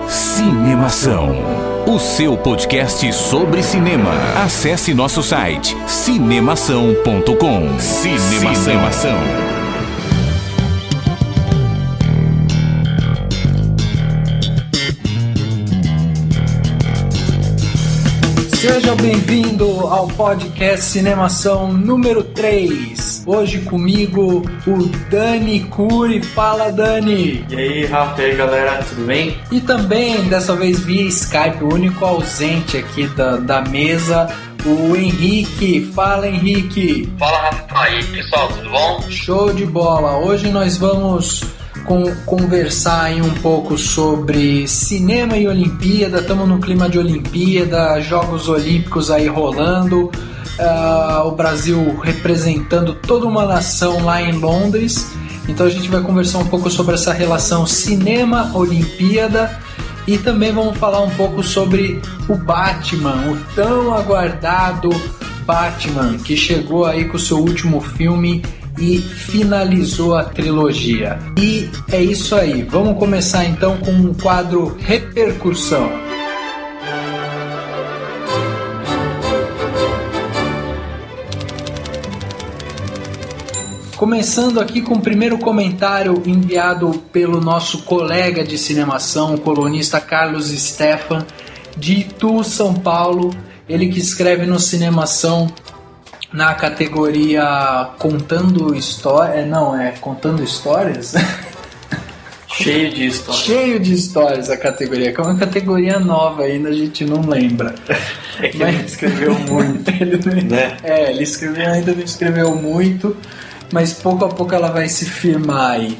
Cinemação, o seu podcast sobre cinema. Acesse nosso site cinemação.com. Cinemação. Seja bem-vindo ao podcast Cinemação número 3. Hoje comigo o Dani Cury. Fala, Dani! E aí, Rafa, e aí, galera, tudo bem? E também, dessa vez via Skype, o único ausente aqui da mesa, o Henrique. Fala, Henrique! Fala, Rafa, e aí, pessoal, tudo bom? Show de bola! Hoje nós vamos conversar aí um pouco sobre cinema e Olimpíada. Estamos no clima de Olimpíada, Jogos Olímpicos aí rolando, o Brasil representando toda uma nação lá em Londres. Então a gente vai conversar um pouco sobre essa relação cinema-Olimpíada e também vamos falar um pouco sobre o Batman, o tão aguardado Batman, que chegou aí com o seu último filme e finalizou a trilogia. E é isso aí, vamos começar então com um quadro Repercussão. Começando aqui com o primeiro comentário enviado pelo nosso colega de cinemação, o colunista Carlos Stefan, de Itu, São Paulo. Ele que escreve no Cinemação na categoria Contando Histórias. Contando Histórias? Cheio de histórias. Cheio de histórias a categoria, que é uma categoria nova ainda, a gente não lembra. É que ele escreveu muito, né? Ele escreveu, ainda não escreveu muito, mas pouco a pouco ela vai se firmar aí.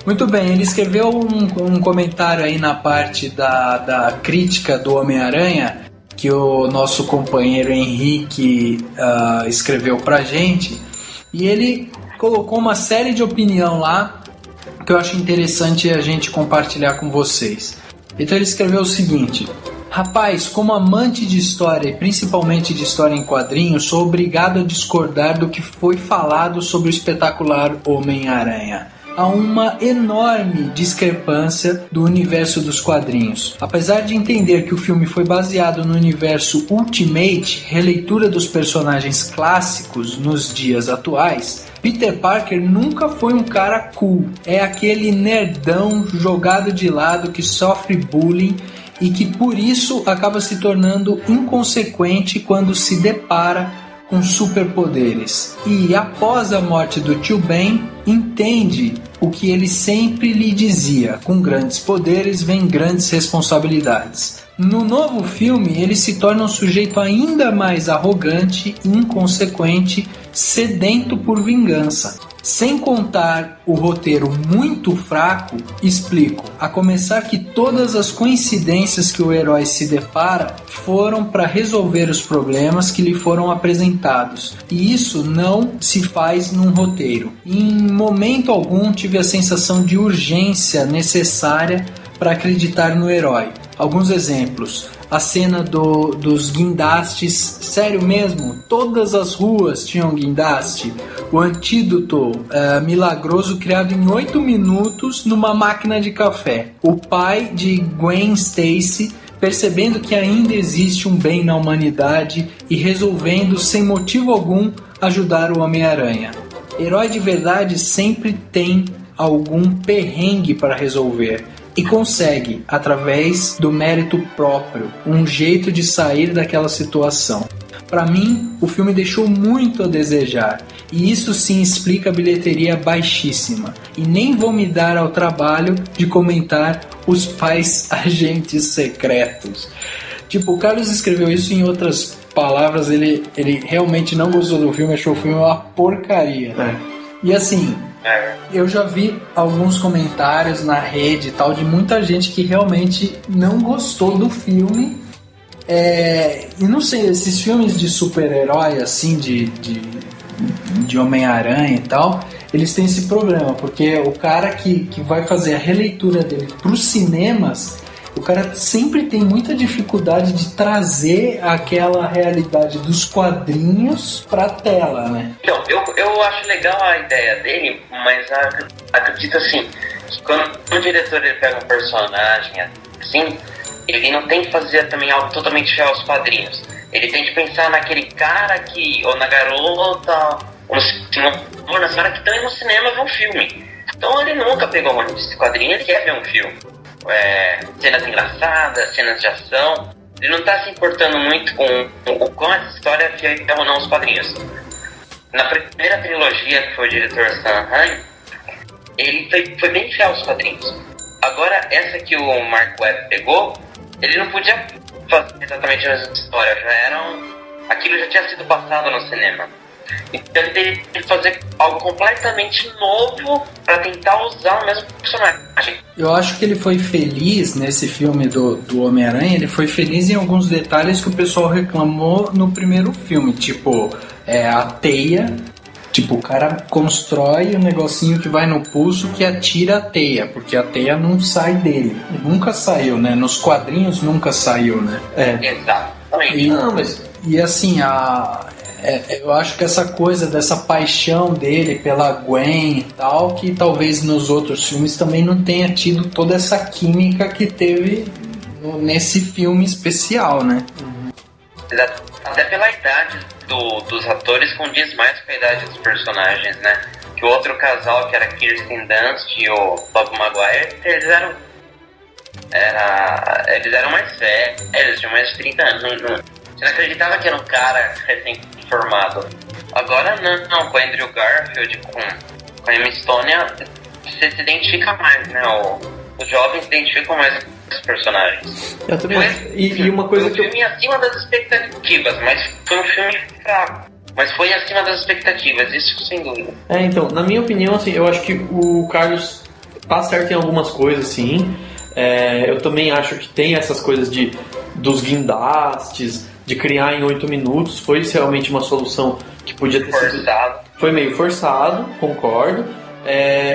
Muito bem, ele escreveu um comentário aí na parte da crítica do Homem-Aranha, que o nosso companheiro Henrique escreveu pra gente, e ele colocou uma série de opinião lá que eu acho interessante a gente compartilhar com vocês. Então ele escreveu o seguinte: rapaz, como amante de história e principalmente de história em quadrinhos, sou obrigado a discordar do que foi falado sobre o espetacular Homem-Aranha. Há uma enorme discrepância do universo dos quadrinhos. Apesar de entender que o filme foi baseado no universo Ultimate, releitura dos personagens clássicos nos dias atuais, Peter Parker nunca foi um cara cool. É aquele nerdão jogado de lado que sofre bullying e que por isso acaba se tornando inconsequente quando se depara com superpoderes. E após a morte do tio Ben, entende o que ele sempre lhe dizia: com grandes poderes vem grandes responsabilidades. No novo filme, ele se torna um sujeito ainda mais arrogante, inconsequente, sedento por vingança. Sem contar o roteiro muito fraco, explico, a começar que todas as coincidências que o herói se depara foram para resolver os problemas que lhe foram apresentados, e isso não se faz num roteiro. Em momento algum tive a sensação de urgência necessária para acreditar no herói. Alguns exemplos: a cena dos guindastes, sério mesmo, todas as ruas tinham guindaste. O antídoto milagroso criado em 8 minutos numa máquina de café. O pai de Gwen Stacy percebendo que ainda existe um bem na humanidade e resolvendo, sem motivo algum, ajudar o Homem-Aranha. Herói de verdade sempre tem algum perrengue para resolver e consegue, através do mérito próprio, um jeito de sair daquela situação. Para mim, o filme deixou muito a desejar, e isso sim explica a bilheteria baixíssima. E nem vou me dar ao trabalho de comentar os pais agentes secretos. Tipo, o Carlos escreveu isso em outras palavras, ele realmente não gostou do filme, achou o filme uma porcaria. E assim, eu já vi alguns comentários na rede e tal de muita gente que realmente não gostou do filme. E não sei, esses filmes de super-herói assim, de Homem-Aranha e tal, eles têm esse problema, porque o cara que vai fazer a releitura dele pros cinemas, o cara sempre tem muita dificuldade de trazer aquela realidade dos quadrinhos pra tela, né? Então, eu acho legal a ideia dele, mas acredito assim, quando um diretor ele pega um personagem assim, ele não tem que fazer também algo totalmente fiel aos quadrinhos. Ele tem que pensar naquele cara que, ou na garota, ou na senhora que estão indo no cinema ver um filme. Então ele nunca pegou uma revista de quadrinho, ele quer ver um filme. Cenas engraçadas, cenas de ação. Ele não está se importando muito com essa história é fiel ou não aos quadrinhos. Na primeira trilogia, que foi o diretor Sam Raimi, ele foi bem fiel aos quadrinhos. Agora, essa que o Mark Webb pegou, ele não podia fazer exatamente a mesma história. Aquilo já tinha sido passado no cinema. Então ele teve que fazer algo completamente novo para tentar usar o mesmo personagem. Eu acho que ele foi feliz nesse filme do Homem-Aranha. Ele foi feliz em alguns detalhes que o pessoal reclamou no primeiro filme. Tipo, a teia. Tipo, o cara constrói um negocinho que vai no pulso que atira a teia, porque a teia não sai dele. Nunca saiu, né? Nos quadrinhos nunca saiu, né? Exatamente. E assim, eu acho que essa coisa dessa paixão dele pela Gwen e tal, que talvez nos outros filmes também não tenha tido toda essa química que teve nesse filme especial, né? Exato. Até pela idade dos atores condiz mais com a idade dos personagens, né? Que o outro casal, que era Kirsten Dunst e o Tobey Maguire, eles eram mais velhos, tinham mais de 30 anos. Você não acreditava que era um cara recém-formado. Agora não, com o Andrew Garfield, com a Emma Stone, você se identifica mais, né? Os jovens se identificam mais com os personagens. Eu também acho. E uma coisa que... Foi um filme acima das expectativas, mas foi um filme fraco. Mas foi acima das expectativas, isso sem dúvida. Então, na minha opinião, assim, eu acho que o Carlos tá certo em algumas coisas, sim. Eu também acho que tem essas coisas dos guindastes, de criar em 8 minutos. Foi realmente uma solução que podia ter sido... Foi meio forçado, concordo.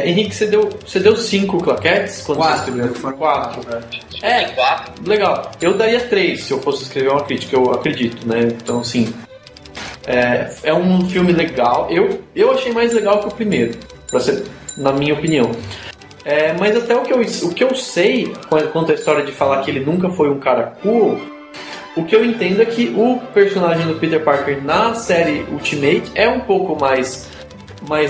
Henrique, você deu 5 claquetes quando você escreveu? 4. 4. Legal. Eu daria 3 se eu fosse escrever uma crítica, eu acredito, né? Então, assim, é um filme legal. Eu achei mais legal que o primeiro, na minha opinião. Mas até o que eu sei quanto à história de falar que ele nunca foi um cara cool, o que eu entendo é que o personagem do Peter Parker na série Ultimate é um pouco mais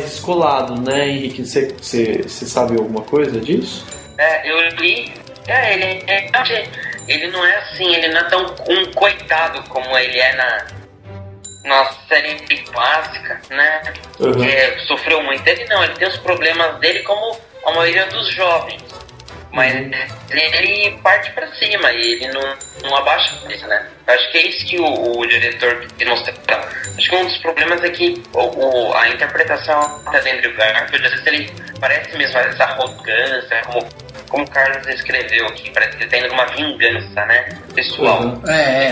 descolado, né, Henrique? Você sabe alguma coisa disso? Eu li. Ele não é assim, ele não é tão um coitado como ele é na série clássica, né? Uhum. Que sofreu muito. Ele tem os problemas dele como a maioria dos jovens. Mas ele parte pra cima e ele não abaixa isso, né? Acho que é isso que o diretor quis mostrar. Acho que um dos problemas é que a interpretação da Andrew Garfield, às vezes ele parece mesmo essa arrogância, como o Carlos escreveu aqui, parece que ele tá indo numa vingança, né? Pessoal.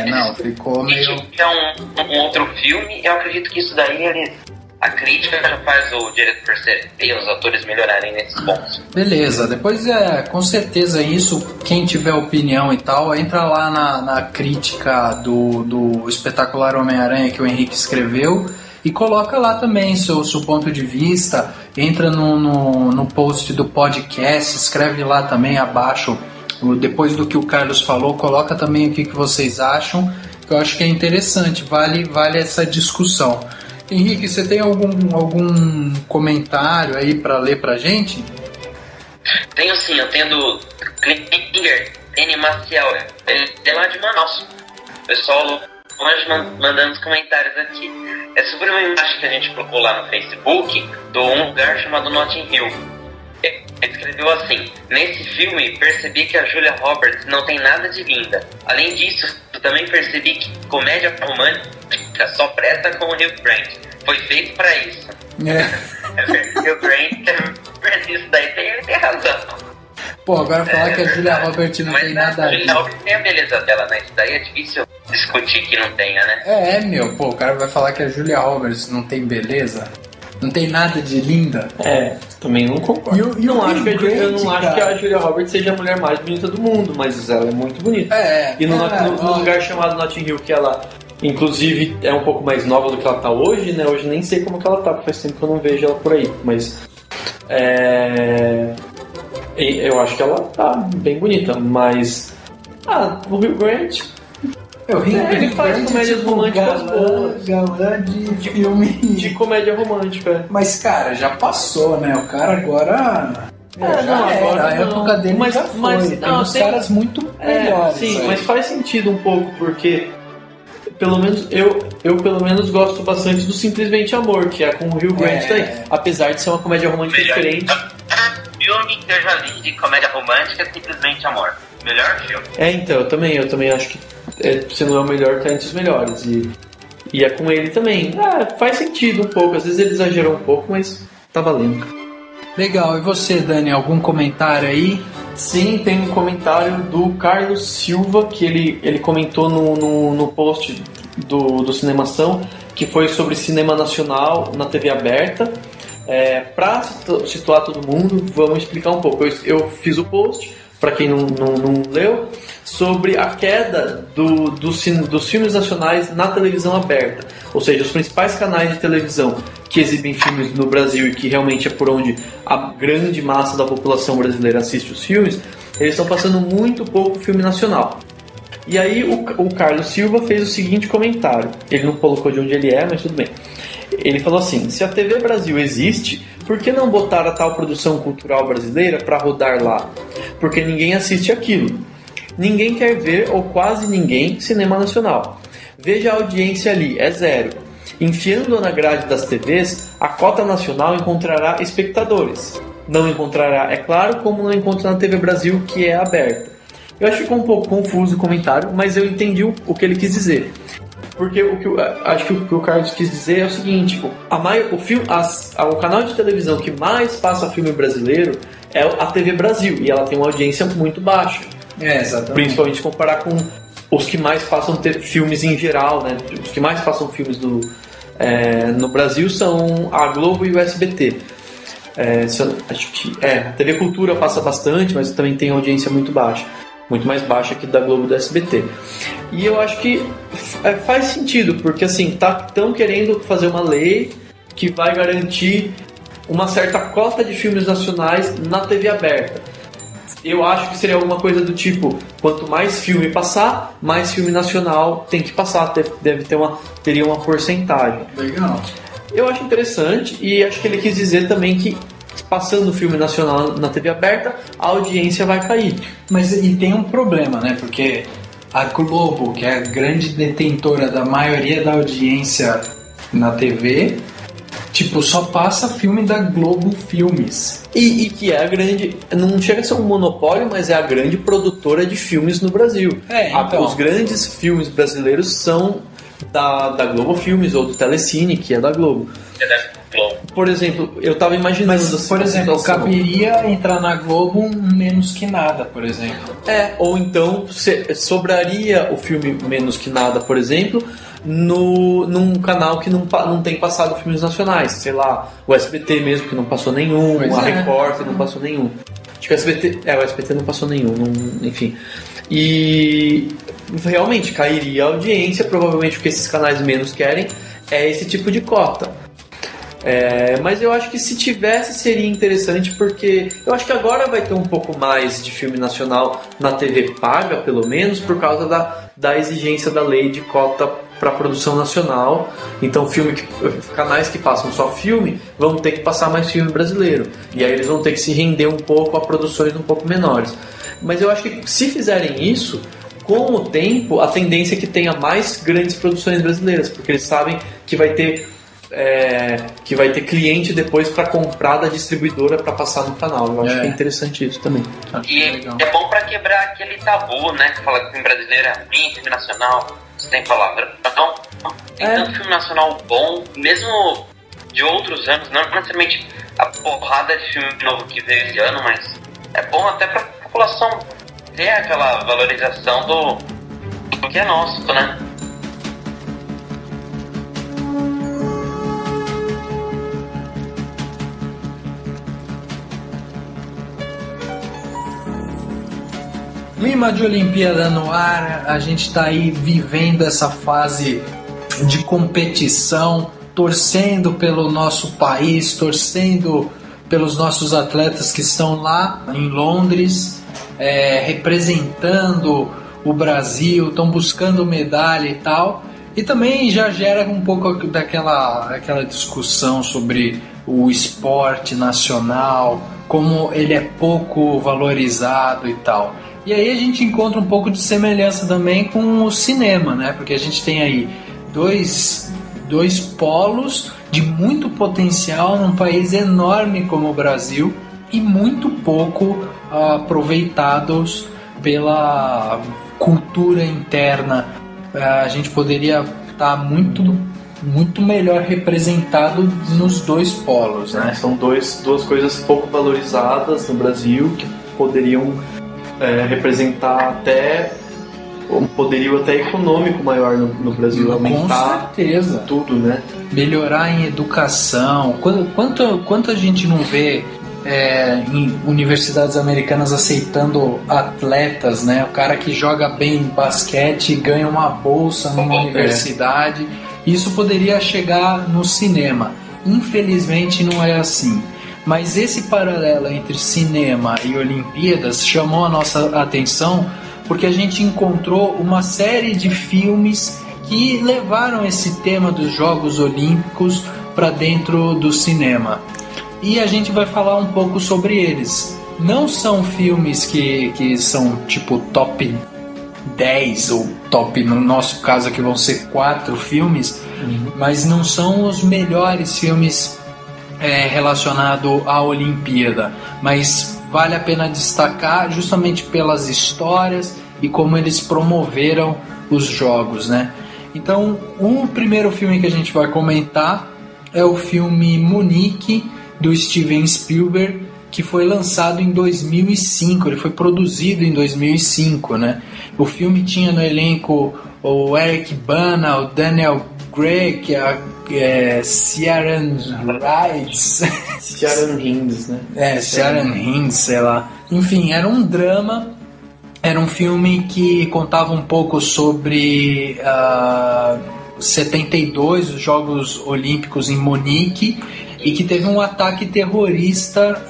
Não, ficou meio... É um outro filme, eu acredito que isso daí a crítica já faz o diretor perceber e os atores melhorarem nesses pontos. Beleza, depois com certeza isso, quem tiver opinião e tal, entra lá na crítica do Espetacular Homem-Aranha que o Henrique escreveu e coloca lá também seu ponto de vista, entra no post do podcast, escreve lá também abaixo, depois do que o Carlos falou, coloca também o que vocês acham, que eu acho que é interessante, vale essa discussão. Henrique, você tem algum comentário aí para ler pra gente? Tenho sim, eu tenho do Klinger, N. Maciel, ele é lá de Manaus. O pessoal mandando os comentários aqui. É sobre uma imagem que a gente colocou lá no Facebook de um lugar chamado Notting Hill. Ele escreveu assim: nesse filme percebi que a Julia Roberts não tem nada de linda. Além disso, eu também percebi que comédia romântica só presta com o Hugh Grant. Foi feito pra isso. Hugh Grant, isso daí ele tem razão. Pô, agora falar que a Julia Roberts não tem nada a Julia Roberts tem a beleza dela, né? Isso daí é difícil discutir que não tenha, né? O cara vai falar que a Julia Roberts não tem beleza? Não tem nada de linda? Também não concordo. Eu não acho que a Julia Roberts seja a mulher mais bonita do mundo, mas ela é muito bonita. E no lugar chamado Notting Hill, que ela, inclusive, é um pouco mais nova do que ela tá hoje, né? Hoje nem sei como que ela tá, porque faz tempo que eu não vejo ela por aí. Mas Eu acho que ela tá bem bonita, mas... o Hugh Grant... ele faz comédias tipo, românticas boas. Galã de filme... De comédia romântica. Mas, cara, já passou, né? O cara agora... agora a época dele mas, já foi. mas, tem uns caras muito melhores. Sim, aí. mas faz sentido um pouco, porque... Pelo menos eu pelo menos gosto bastante do Simplesmente Amor, que é com o Hugh Grant daí. Apesar de ser uma comédia romântica diferente. Filme que eu já vi de comédia romântica é Simplesmente Amor. Melhor filme. Então, eu também acho que se não é o melhor, tá entre os melhores. E é com ele também. Faz sentido um pouco. Às vezes ele exagerou um pouco, mas tá valendo. Legal. E você, Dani, algum comentário aí? Sim, tem um comentário do Carlos Silva, que ele comentou no post do Cinemação, que foi sobre cinema nacional na TV aberta. Para situar todo mundo, vamos explicar um pouco. Eu fiz o post, para quem não leu, sobre a queda dos filmes nacionais na televisão aberta. Ou seja, os principais canais de televisão que exibem filmes no Brasil e que realmente é por onde a grande massa da população brasileira assiste os filmes, eles estão passando muito pouco filme nacional. E aí o Carlos Silva fez o seguinte comentário. Ele não colocou de onde ele é, mas tudo bem. Ele falou assim: se a TV Brasil existe, por que não botar a tal produção cultural brasileira para rodar lá? Porque ninguém assiste aquilo. Ninguém quer ver, ou quase ninguém, cinema nacional. Veja a audiência ali, é zero. Enfiando-a na grade das TVs, a cota nacional encontrará espectadores. Não encontrará, é claro, como não encontra na TV Brasil, que é aberta. Eu acho que ficou um pouco confuso o comentário, mas eu entendi o que ele quis dizer. Porque acho que o que o Carlos quis dizer é o seguinte: o canal de televisão que mais passa filme brasileiro é a TV Brasil, e ela tem uma audiência muito baixa. Exatamente. Principalmente se comparar com os que mais passam filmes em geral, né? Os que mais passam filmes no Brasil são a Globo e o SBT. Acho que a TV Cultura passa bastante, mas também tem audiência muito baixa. Muito mais baixa que da Globo e do SBT. E eu acho que faz sentido, porque assim, estão querendo fazer uma lei que vai garantir uma certa cota de filmes nacionais na TV aberta. Eu acho que seria alguma coisa do tipo: quanto mais filme passar, mais filme nacional tem que passar. Teria uma porcentagem. Legal. Eu acho interessante, e acho que ele quis dizer também que passando o filme nacional na TV aberta, a audiência vai cair. Mas e tem um problema, né? Porque a Globo, que é a grande detentora da maioria da audiência na TV, só passa filme da Globo Filmes. E que é a grande... Não chega a ser um monopólio, mas é a grande produtora de filmes no Brasil. Então. Os grandes filmes brasileiros são da Globo Filmes ou do Telecine, que é da Globo. É da Globo. Por exemplo, eu estava imaginando... Mas, por exemplo, caberia entrar na Globo um Menos Que Nada, por exemplo. Ou então sobraria o filme Menos Que Nada, por exemplo, num canal que não tem passado filmes nacionais. Sei lá, o SBT mesmo, que não passou nenhum, a Record, que não passou nenhum. Acho que o SBT não passou nenhum, enfim. E realmente cairia a audiência, provavelmente o que esses canais menos querem é esse tipo de cota. Mas eu acho que se tivesse seria interessante, porque eu acho que agora vai ter um pouco mais de filme nacional na TV paga, pelo menos, por causa da exigência da lei de cota para produção nacional. Então canais que passam só filme vão ter que passar mais filme brasileiro, e aí eles vão ter que se render um pouco a produções um pouco menores. Mas eu acho que se fizerem isso, com o tempo a tendência é que tenha mais grandes produções brasileiras, porque eles sabem que vai ter cliente depois para comprar da distribuidora para passar no canal. Eu acho que é interessante isso também. E é bom para quebrar aquele tabu, né? Que fala que filme brasileiro é ruim, filme nacional sem palavrão. Tem tanto filme nacional bom, mesmo de outros anos, não necessariamente a porrada de filme novo que veio esse ano, mas é bom até para a população ter aquela valorização do que é nosso, né? Clima de Olimpíada no ar, a gente está aí vivendo essa fase de competição, torcendo pelo nosso país, torcendo pelos nossos atletas que estão lá em Londres, representando o Brasil, estão buscando medalha e tal. E também já gera um pouco daquela discussão sobre o esporte nacional, como ele é pouco valorizado e tal. E aí a gente encontra um pouco de semelhança também com o cinema, né? Porque a gente tem aí dois polos de muito potencial num país enorme como o Brasil e muito pouco aproveitados pela cultura interna. A gente poderia estar muito melhor representado nos dois polos, né? São duas coisas pouco valorizadas no Brasil que poderiam representar até um poderio até econômico maior no Brasil, aumentar com certeza tudo, né? Melhorar em educação. Quanto a gente não vê em universidades americanas aceitando atletas, né? O cara que joga bem basquete ganha uma bolsa numa universidade. Isso poderia chegar no cinema. Infelizmente não é assim. Mas esse paralelo entre cinema e Olimpíadas chamou a nossa atenção porque a gente encontrou uma série de filmes que levaram esse tema dos Jogos Olímpicos para dentro do cinema. E a gente vai falar um pouco sobre eles. Não são filmes que são tipo top 10 ou top, no nosso caso aqui vão ser 4 filmes, mas não são os melhores filmes relacionados à Olimpíada. Mas vale a pena destacar justamente pelas histórias e como eles promoveram os jogos, né? Então, o primeiro filme que a gente vai comentar é o filme Munique, do Steven Spielberg, que foi lançado em 2005, ele foi produzido em 2005, né? O filme tinha no elenco o Eric Bana, o Daniel Craig, Ciaran Hinds. Ciaran Hinds, né? Ciaran Hinds, sei lá. Enfim, era um drama, era um filme que contava um pouco sobre 72, os Jogos Olímpicos em Munique, e que teve um ataque terrorista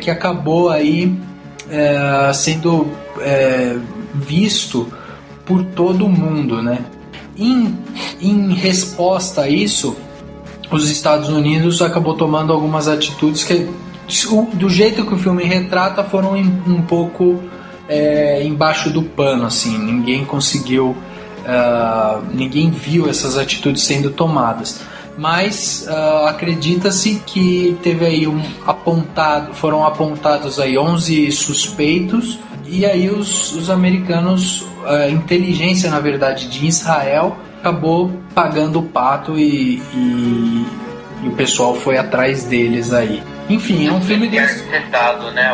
que acabou aí sendo visto por todo o mundo, né? Em resposta a isso, os Estados Unidos acabou tomando algumas atitudes que, do jeito que o filme retrata, foram um pouco embaixo do pano, assim. Ninguém conseguiu, ninguém viu essas atitudes sendo tomadas. Mas acredita-se que teve aí foram apontados aí 11 suspeitos, e aí os americanos, a inteligência na verdade de Israel, acabou pagando o pato e o pessoal foi atrás deles aí. Enfim, é um filme de arquitetado, né,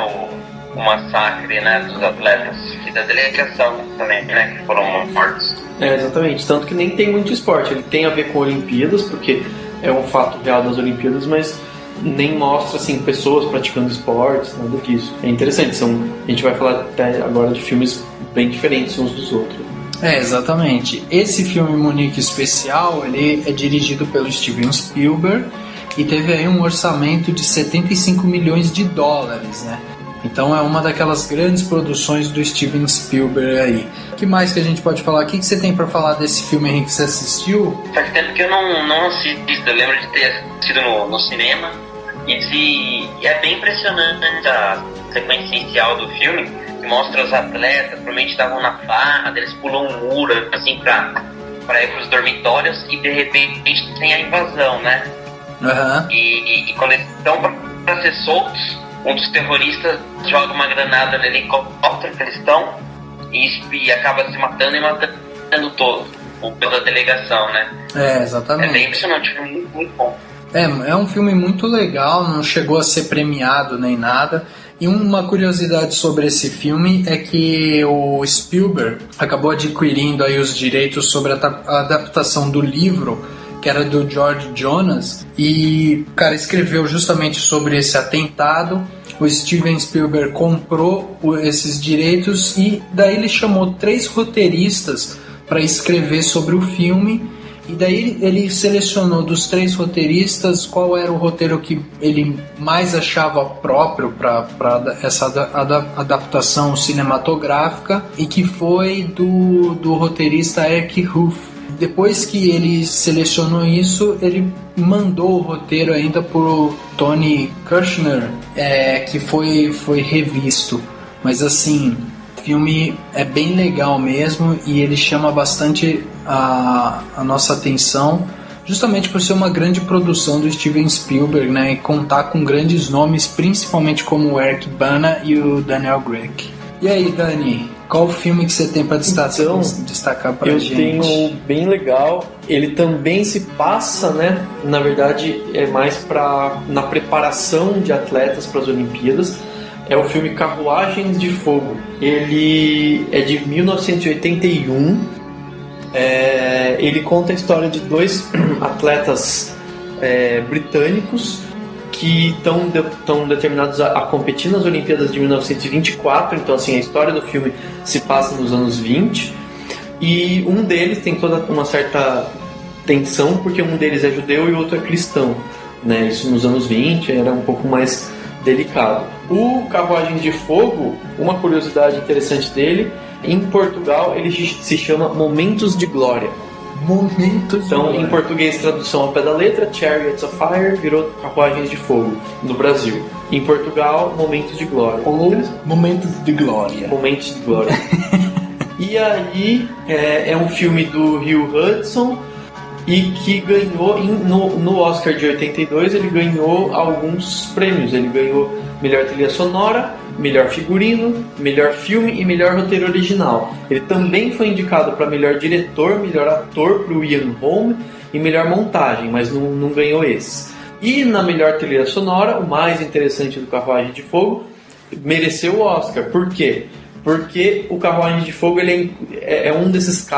o massacre, né, dos atletas e da delegação também, né, que foram mortos. Exatamente, tanto que nem tem muito esporte, ele tem a ver com Olimpíadas, porque é um fato real das Olimpíadas, mas nem mostra assim pessoas praticando esportes, nada disso. É interessante, a gente vai falar até agora de filmes bem diferentes uns dos outros. Exatamente. Esse filme Munique Especial, ele é dirigido pelo Steven Spielberg e teve aí um orçamento de 75 milhões de dólares, né? Então é uma daquelas grandes produções do Steven Spielberg aí. O que mais que a gente pode falar? O que você tem pra falar desse filme, Henrique, que você assistiu? Faz tempo que eu não assisto, eu lembro de ter assistido no cinema e é bem impressionante a sequência inicial do filme, que mostra os atletas, provavelmente estavam na farra, eles pulam um muro assim pra ir pros dormitórios e de repente tem a invasão, né? Uhum. E quando eles estão pra ser soltos, um dos terroristas joga uma granada no helicóptero que eles estão e acaba se matando e matando toda a delegação, né? Exatamente. É bem impressionante, é muito, muito bom. É um filme muito legal, não chegou a ser premiado nem nada. E uma curiosidade sobre esse filme é que o Spielberg acabou adquirindo aí os direitos sobre a adaptação do livro, que era do George Jonas, e o cara escreveu justamente sobre esse atentado. O Steven Spielberg comprou esses direitos e daí ele chamou 3 roteiristas para escrever sobre o filme, E daí ele selecionou dos 3 roteiristas qual era o roteiro que ele mais achava próprio para essa adaptação cinematográfica, e que foi do roteirista Eric Huff. Depois que ele selecionou isso, ele mandou o roteiro ainda pro Tony Kushner, que foi revisto. Mas assim, o filme é bem legal mesmo, e ele chama bastante a nossa atenção, justamente por ser uma grande produção do Steven Spielberg, né, e contar com grandes nomes, principalmente como o Eric Bana e o Daniel Craig. E aí, Dani, qual o filme que você tem para destacar pra gente? Eu tenho bem legal. Ele também se passa, né? Na verdade, é mais na preparação de atletas para as Olimpíadas. É o filme Carruagens de Fogo. Ele é de 1981. Ele conta a história de 2 atletas britânicos que estão determinados a competir nas Olimpíadas de 1924. Então, assim, a história do filme se passa nos anos 20. E um deles tem toda uma certa tensão, porque um deles é judeu e o outro é cristão, né? Isso nos anos 20 era um pouco mais delicado. O Carruagens de Fogo, uma curiosidade interessante dele, em Portugal ele se chama Momentos de Glória. Então, em português, tradução ao pé da letra, Chariots of Fire virou Carruagens de Fogo no Brasil. Em Portugal, Momentos de Glória. Ou Momentos de Glória. Momentos de Glória. E aí, é um filme do Hugh Hudson, e que ganhou no Oscar de 82, ele ganhou alguns prêmios. Ele ganhou melhor trilha sonora, melhor figurino, melhor filme e melhor roteiro original. Ele também foi indicado para melhor diretor, melhor ator para o Ian Holm e melhor montagem, mas não ganhou esses. E na melhor trilha sonora, o mais interessante do Carruagem de Fogo, mereceu o Oscar. Por quê? Porque o Carruagem de Fogo ele é um desses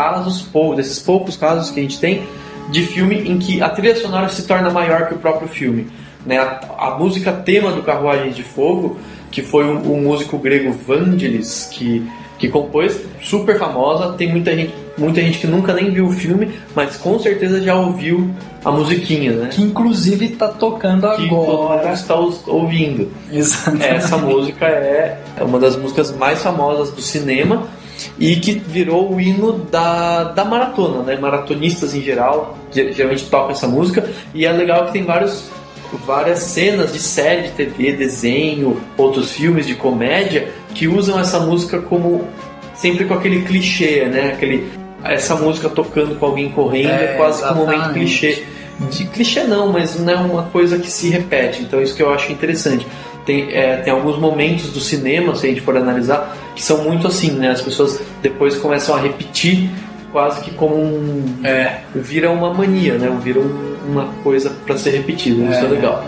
poucos casos que a gente tem de filme em que a trilha sonora se torna maior que o próprio filme, né? A música tema do Carruagem de Fogo, que foi um músico grego, Vangelis, que compôs, super famosa. Tem muita gente que nunca nem viu o filme, mas com certeza já ouviu a musiquinha, né? Que inclusive está tocando agora. Que todo mundo está ouvindo. Exatamente. Essa música é uma das músicas mais famosas do cinema e que virou o hino da maratona, né? Maratonistas em geral geralmente tocam essa música, e é legal que tem várias cenas de série de TV, desenho, outros filmes de comédia que usam essa música como sempre com aquele clichê, né? Essa música tocando com alguém correndo é quase que um momento clichê. De clichê não, mas não é uma coisa que se repete. Então isso que eu acho interessante. Tem alguns momentos do cinema, se a gente for analisar, que são muito assim, né? As pessoas depois começam a repetir quase que como vira uma mania, né? Vira uma coisa para ser repetida. Isso é legal.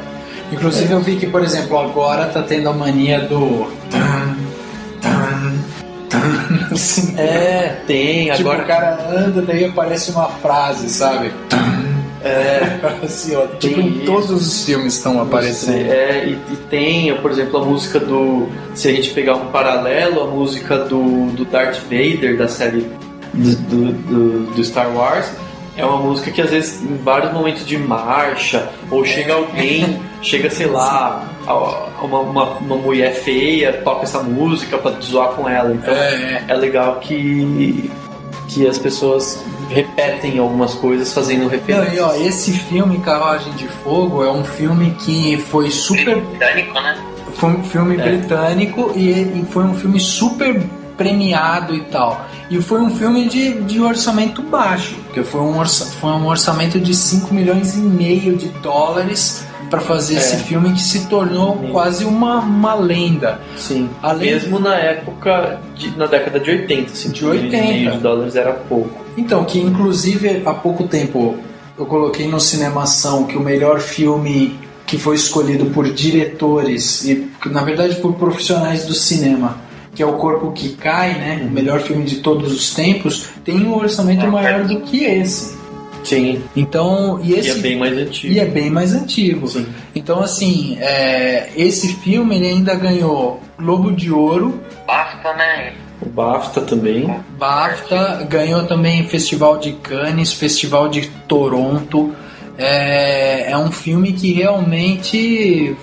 Inclusive eu vi que, por exemplo, agora tá tendo a mania do tem. Tipo, agora o cara anda, daí aparece uma frase, sabe? Assim, ó, tipo, em todos os filmes estão aparecendo. E tem, por exemplo, a música se a gente pegar um paralelo, a música do Darth Vader, da série do Star Wars, é uma música que às vezes em vários momentos de marcha, ou chega alguém, sei lá, uma mulher feia, toca essa música pra zoar com ela. Então é legal que as pessoas repetem algumas coisas fazendo referências. E ó, esse filme Carruagem de Fogo é um filme que foi super britânico, né? Foi um filme britânico e foi um filme super premiado e tal. E foi um filme de orçamento baixo, porque foi um orçamento de 5 milhões e meio de dólares para fazer esse filme, que se tornou quase uma lenda. Sim. Mesmo na época, na década de 80, assim, de 80 de dólares era pouco. Então, que inclusive há pouco tempo eu coloquei no Cinemação que o melhor filme que foi escolhido por diretores e na verdade por profissionais do cinema, que é O Corpo que Cai, né? O melhor filme de todos os tempos, tem um orçamento maior do que esse. Sim. Então, e é bem mais antigo. E é bem mais antigo. Sim. Então, assim, esse filme ele ainda ganhou Globo de Ouro. BAFTA, né? O BAFTA também. BAFTA, ganhou também Festival de Cannes, Festival de Toronto. É um filme que realmente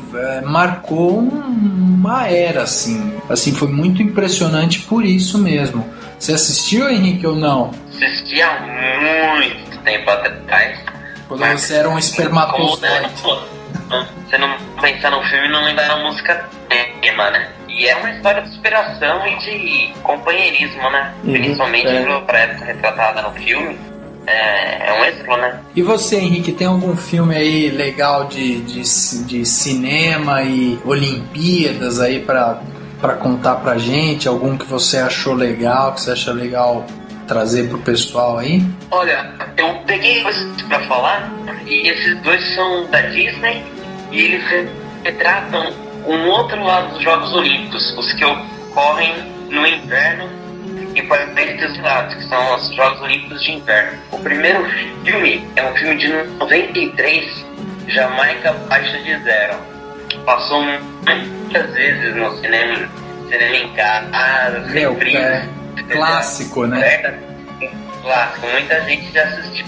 marcou uma era, assim. Assim, foi muito impressionante por isso mesmo. Você assistiu, Henrique, ou não? Assisti há muito tempo atrás. Quando você era um espermatozoide. Você não pensar no filme e não lembrar da música tema, né? E é uma história de superação e de companheirismo, né? Principalmente pra época retratada no filme. É um exemplo, né? E você, Henrique, tem algum filme aí legal de cinema e Olimpíadas aí pra contar pra gente? Algum que você achou legal, que você acha legal trazer pro pessoal aí? Olha, eu peguei coisas pra falar e esses dois são da Disney e eles retratam um outro lado dos Jogos Olímpicos, os que ocorrem no inverno e para países lados, que são os Jogos Olímpicos de Inverno. O primeiro filme é um filme de 93, Jamaica Abaixo de Zero. Passou muitas vezes no cinema em casa, clássico, né? Clássico, muita gente já assistiu.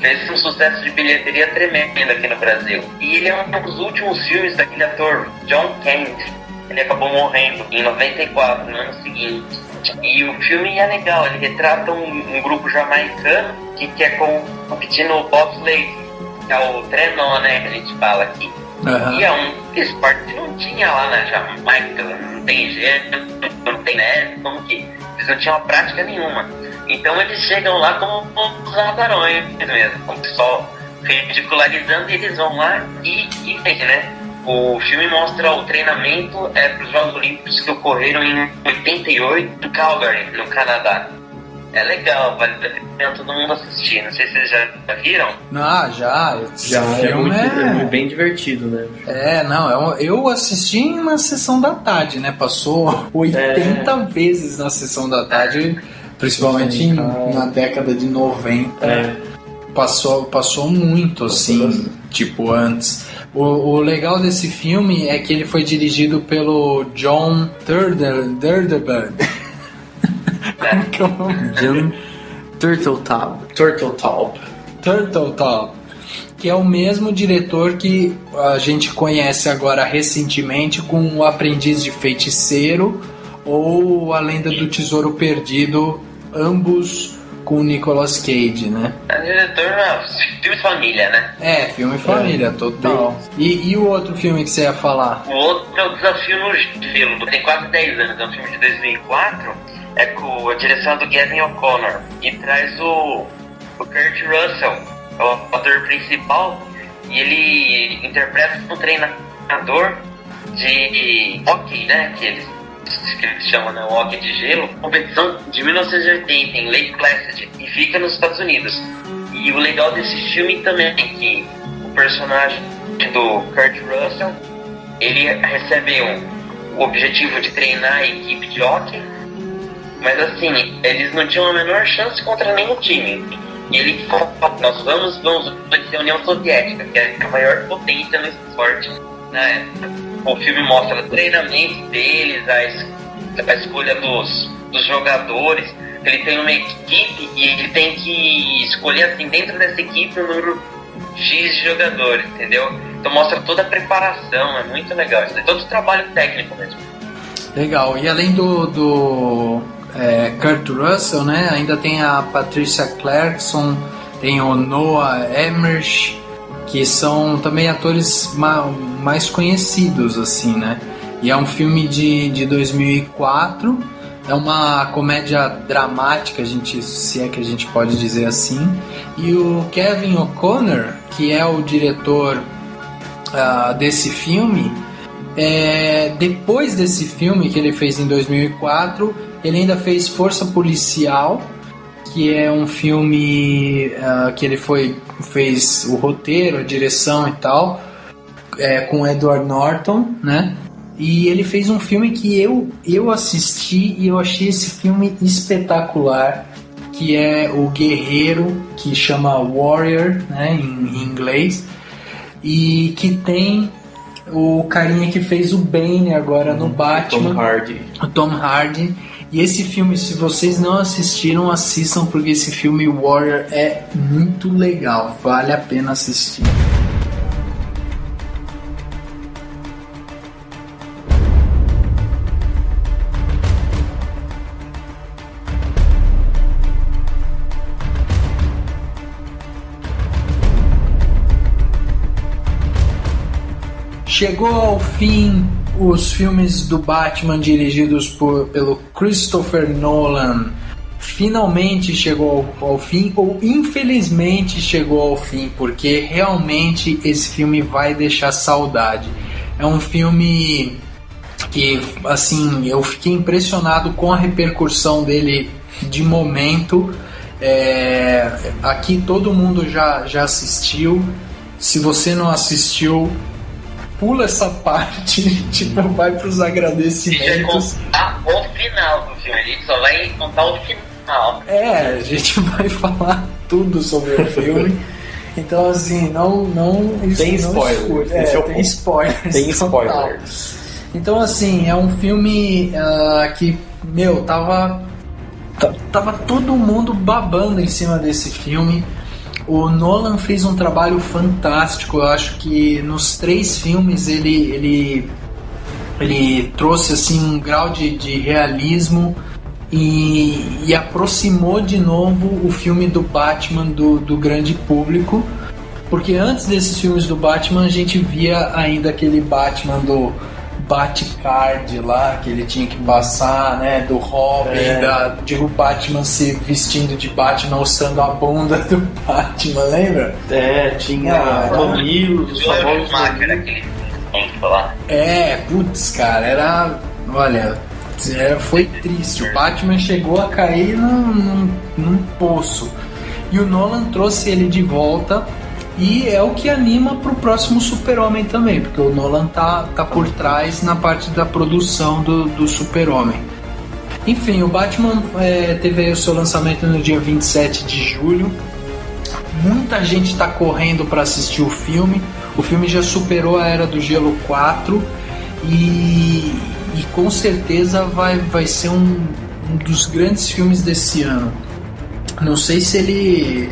Fez um sucesso de bilheteria tremendo aqui no Brasil. E ele é um dos últimos filmes daquele ator, John Candy. Ele acabou morrendo em 94, no ano seguinte. E o filme é legal, ele retrata um grupo jamaicano que quer competir no bobsleigh, que é o trenó, né, que a gente fala aqui. E é um esporte que não tinha lá na Jamaica, não tem gelo, não tem neve, como que eles não tinham prática nenhuma. Então eles chegam lá como os ladrões mesmo, como só ridicularizando, e eles vão lá e né? O filme mostra o treinamento para os Jogos Olímpicos que ocorreram em 88 em Calgary, no Canadá. É legal, vale a pena todo mundo assistir. Não sei se vocês já viram. Já. Esse filme é bem divertido, né? Eu assisti na sessão da tarde, né? Passou 80 vezes na sessão da tarde, principalmente na década de 90. Passou muito, assim, tipo antes. O legal desse filme é que ele foi dirigido pelo John Turturtaub. Como que é o nome? John Turturtaub. Que é o mesmo diretor que a gente conhece agora recentemente com O Aprendiz de Feiticeiro ou A Lenda do Tesouro Perdido, ambos com o Nicolas Cage, né? É diretor, filme família, né? Filme família, total. E o outro filme que você ia falar? O outro é o Desafio no Gelo, tem quase 10 anos, é um filme de 2004, é com a direção do Kevin O'Connor, e traz o Kurt Russell, o ator principal, e ele interpreta um treinador de hockey, né? Que eles chamam, né, o hockey de gelo, competição de 1980 em Lake Placid, e fica nos Estados Unidos. E o legal desse filme também é que o personagem do Kurt Russell, ele recebe o objetivo de treinar a equipe de hockey, mas assim, eles não tinham a menor chance contra nenhum time. E ele fala, nós vamos vencer a União Soviética, que é a maior potência no esporte na época. O filme mostra o treinamento deles, a escolha dos jogadores. Ele tem uma equipe e ele tem que escolher, assim, dentro dessa equipe o número X de jogadores, entendeu? Então mostra toda a preparação, é muito legal. Isso é todo o trabalho técnico mesmo. Legal, e além do Kurt Russell, né, ainda tem a Patricia Clarkson, tem o Noah Emmerich, que são também atores mais conhecidos, assim, né? E é um filme de 2004, é uma comédia dramática, se é que a gente pode dizer assim. E o Kevin O'Connor, que é o diretor desse filme, depois desse filme que ele fez em 2004, ele ainda fez Força Policial, que é um filme que ele fez o roteiro, a direção e tal, com Edward Norton, né? E ele fez um filme que eu assisti e eu achei esse filme espetacular, que é o Guerreiro, que chama Warrior, né, em inglês, e que tem o carinha que fez o Bane agora no Batman, o Tom Hardy. E esse filme, se vocês não assistiram, assistam, porque esse filme Warrior é muito legal, vale a pena assistir. Chegou ao fim os filmes do Batman dirigidos pelo Christopher Nolan. Finalmente chegou ao fim, ou infelizmente chegou ao fim, porque realmente esse filme vai deixar saudade. É um filme que, assim, eu fiquei impressionado com a repercussão dele de momento. Aqui todo mundo já assistiu. Se você não assistiu, pula essa parte, tipo, vai pros agradecimentos. O final do filme, a gente só vai contar o final. A gente vai falar tudo sobre o filme. Então, assim, não tem spoiler. Tem spoilers. Tem spoilers. Então, assim, é um filme que, tava todo mundo babando em cima desse filme. O Nolan fez um trabalho fantástico. Eu acho que nos 3 filmes ele trouxe assim um grau de realismo e aproximou de novo o filme do Batman do grande público, porque antes desses filmes do Batman a gente via ainda aquele Batman do Batcard lá, que ele tinha que passar, né, do Robin, o Batman se vestindo de Batman, mostrando a bunda do Batman, lembra? Tinha mamilos, os famosos mamilos. Putz, cara, foi triste. O Batman chegou a cair num poço. E o Nolan trouxe ele de volta. E é o que anima pro próximo Super-Homem também, porque o Nolan tá por trás na parte da produção do Super-Homem. Enfim, o Batman teve aí o seu lançamento no dia 27 de julho. Muita gente tá correndo para assistir o filme. O filme já superou a Era do Gelo 4 e com certeza vai ser um dos grandes filmes desse ano. Não sei se ele...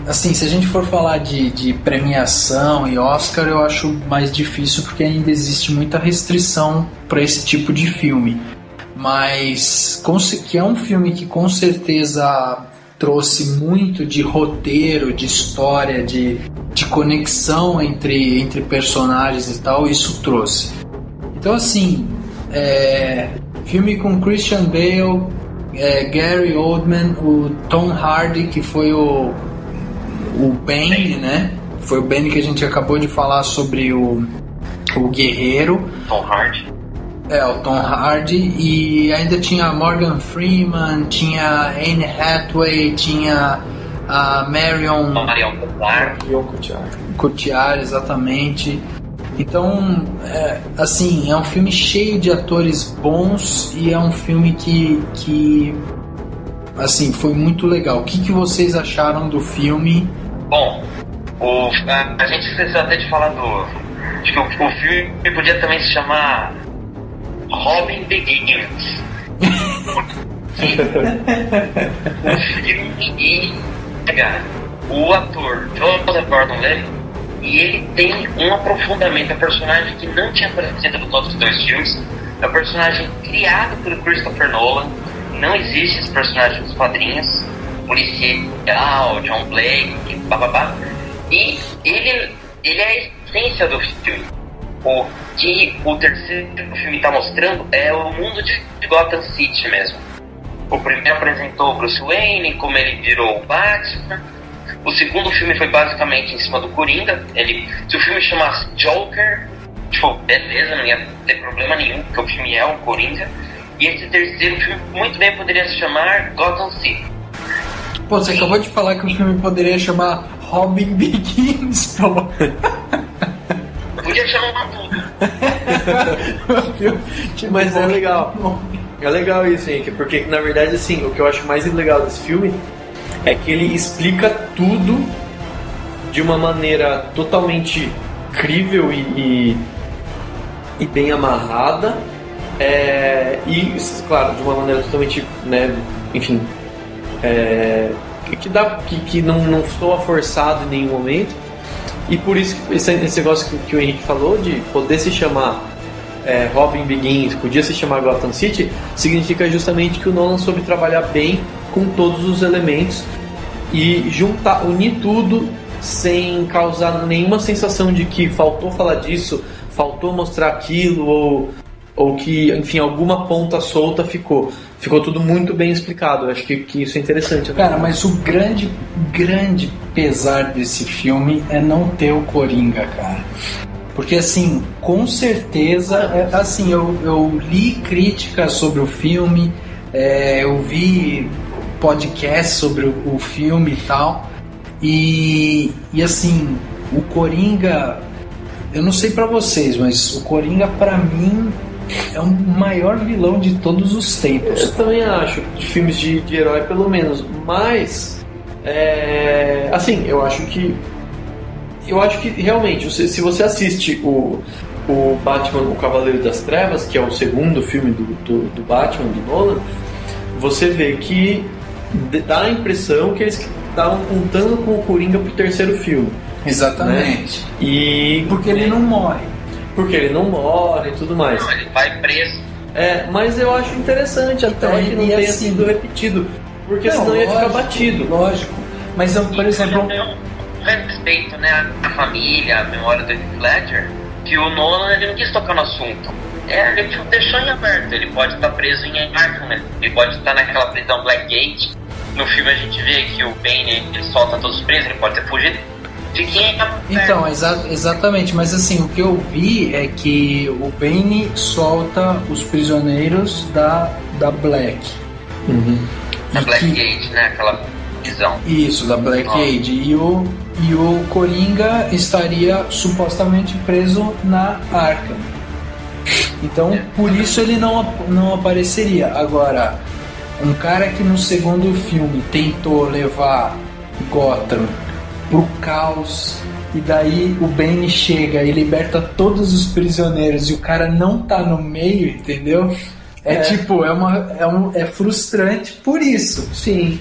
Assim, se a gente for falar de premiação e Oscar, eu acho mais difícil, porque ainda existe muita restrição para esse tipo de filme. Mas que é um filme que com certeza trouxe muito de roteiro, de história, de conexão entre personagens e tal, isso trouxe. Então, assim, filme com Christian Bale, Gary Oldman, o Tom Hardy, que foi o Bane, né? Foi o Bane que a gente acabou de falar sobre o Guerreiro. Tom Hardy. O Tom Hardy. E ainda tinha Morgan Freeman, tinha Anne Hathaway, tinha a Marion Cotillard, exatamente. Então, assim, é um filme cheio de atores bons e é um filme que assim, foi muito legal. O que vocês acharam do filme? Bom, a gente esqueceu até de falar de que o filme podia também se chamar Robin Begins. O ator Joseph Gordon-Levitt, e ele tem um aprofundamento, é um personagem que não tinha aparecido nos outros 2 filmes, é um personagem criado pelo Christopher Nolan. Não existe esse personagem nos quadrinhos, policial, John Blake, bababá. E ele é a essência do filme. O que o terceiro filme está mostrando é o mundo de Gotham City mesmo. O primeiro apresentou o Bruce Wayne, como ele virou o Batman. O segundo filme foi basicamente em cima do Coringa. Se o filme chamasse Joker, beleza, não ia ter problema nenhum, porque o filme é um Coringa. E esse terceiro filme muito bem poderia se chamar Gotham City. Pô, você acabou de falar que o filme poderia chamar Robin Begins, pô. Podia chamar tudo. Mas é legal. É legal isso, Henrique, porque na verdade, assim, o que eu acho mais legal desse filme é que ele explica tudo de uma maneira totalmente crível e bem amarrada. E, claro, de uma maneira totalmente, né, enfim, que não soa forçado em nenhum momento. E por isso esse negócio que o Henrique falou de poder se chamar Robin Begins, podia se chamar Gotham City, significa justamente que o Nolan soube trabalhar bem com todos os elementos e unir tudo sem causar nenhuma sensação de que faltou falar disso, faltou mostrar aquilo, ou que, enfim, alguma ponta solta ficou tudo muito bem explicado. Eu acho que isso é interessante, né? Cara, mas o grande pesar desse filme é não ter o Coringa, cara. Porque, assim, com certeza, assim, eu li críticas sobre o filme, eu vi podcast sobre o filme e tal, e assim, o Coringa, eu não sei pra vocês, mas o Coringa pra mim é o maior vilão de todos os tempos. Eu também acho, de filmes de herói pelo menos, mas assim, eu acho que realmente, se você assiste o Batman, o Cavaleiro das Trevas, que é o segundo filme do Batman, do Nolan, você vê que dá a impressão que eles estavam contando com o Coringa pro terceiro filme. Exatamente. Né? E porque ele não morre. Porque ele não morre e tudo mais. Não, ele vai preso. Mas eu acho interessante até que não tenha sido repetido, porque senão ia ficar batido. Lógico. Mas eu, por exemplo, respeito, né, a família, a memória do Heath Ledger, que o Nolan ele não quis tocar no assunto. Ele deixou em aberto. Ele pode estar preso em Arkham, né? Ele pode estar naquela prisão Blackgate. No filme a gente vê que o Bane ele solta todos os presos, ele pode ter fugido. Então, exatamente, mas assim, o que eu vi é que o Bane solta os prisioneiros da Black. Uhum. Da Blackgate, né? Aquela prisão. Isso, da Blackgate. E o Coringa estaria supostamente preso na Arkham. Então, por isso ele não apareceria. Agora, um cara que no segundo filme tentou levar Gotham pro caos, e daí o Bane chega e liberta todos os prisioneiros e o cara não tá no meio, entendeu? Tipo, é frustrante por isso. Sim.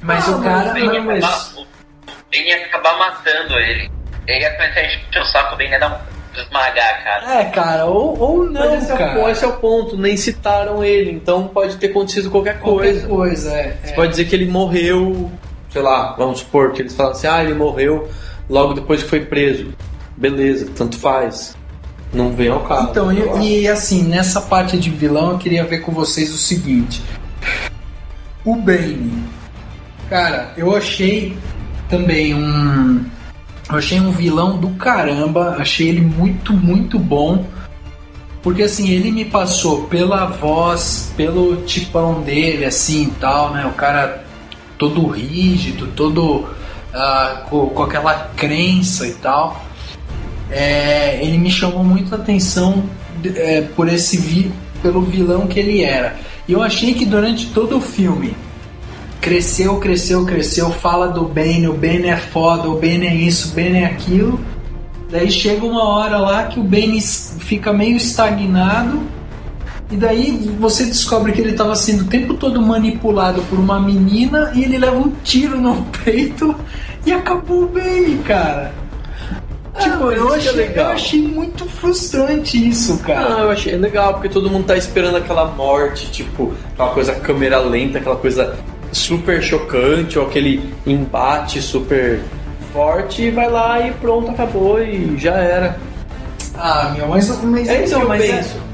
Mas o cara... O Bane ia acabar matando ele. Ele ia começar a encher o saco, o Bane ia dar esmagar, cara. Cara, ou não, mas esse é o ponto, nem citaram ele, então pode ter acontecido qualquer coisa. Você pode dizer que ele morreu, sei lá, vamos supor que eles falam assim, ele morreu logo depois que foi preso. Beleza, tanto faz. Não vem ao caso. Então, e assim, nessa parte de vilão eu queria ver com vocês o seguinte. O Bane, cara, eu achei também Eu achei um vilão do caramba, achei ele muito, muito bom, porque assim, ele me passou pela voz, pelo tipão dele, assim, e tal, né, o cara todo rígido, todo com aquela crença e tal, ele me chamou muito a atenção pelo vilão que ele era, e eu achei que durante todo o filme, cresceu, fala do Bane, o Bane é foda, o Bane é isso, o Bane é aquilo. Daí chega uma hora lá que o Bane fica meio estagnado, e daí você descobre que ele estava sendo o tempo todo manipulado por uma menina, e ele leva um tiro no peito e acabou o Bane, cara. Eu achei muito frustrante isso, cara. Não, eu achei legal, porque todo mundo tá esperando aquela morte, tipo, aquela coisa câmera lenta, aquela coisa super chocante, ou aquele embate super forte, e vai lá e pronto, acabou e já era.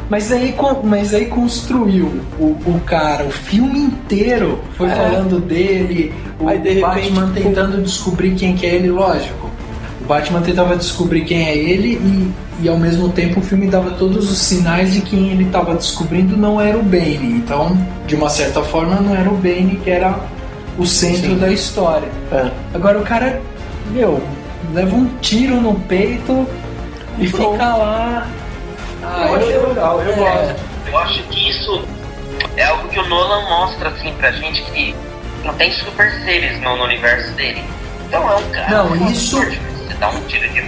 Mas aí construiu o cara, o filme inteiro foi falando dele, aí, de repente, Batman tentando descobrir quem que é ele, lógico. O Batman tentava descobrir quem é ele e ao mesmo tempo o filme dava todos os sinais de quem ele estava descobrindo não era o Bane. Então, de uma certa forma, não era o Bane que era o centro da história. Agora o cara, leva um tiro no peito e fica lá. Eu achei legal, eu gosto. Eu acho que isso é algo que o Nolan mostra assim pra gente, que não tem super seres no universo dele. Então é um cara. Não, isso. Você dá um tiro de.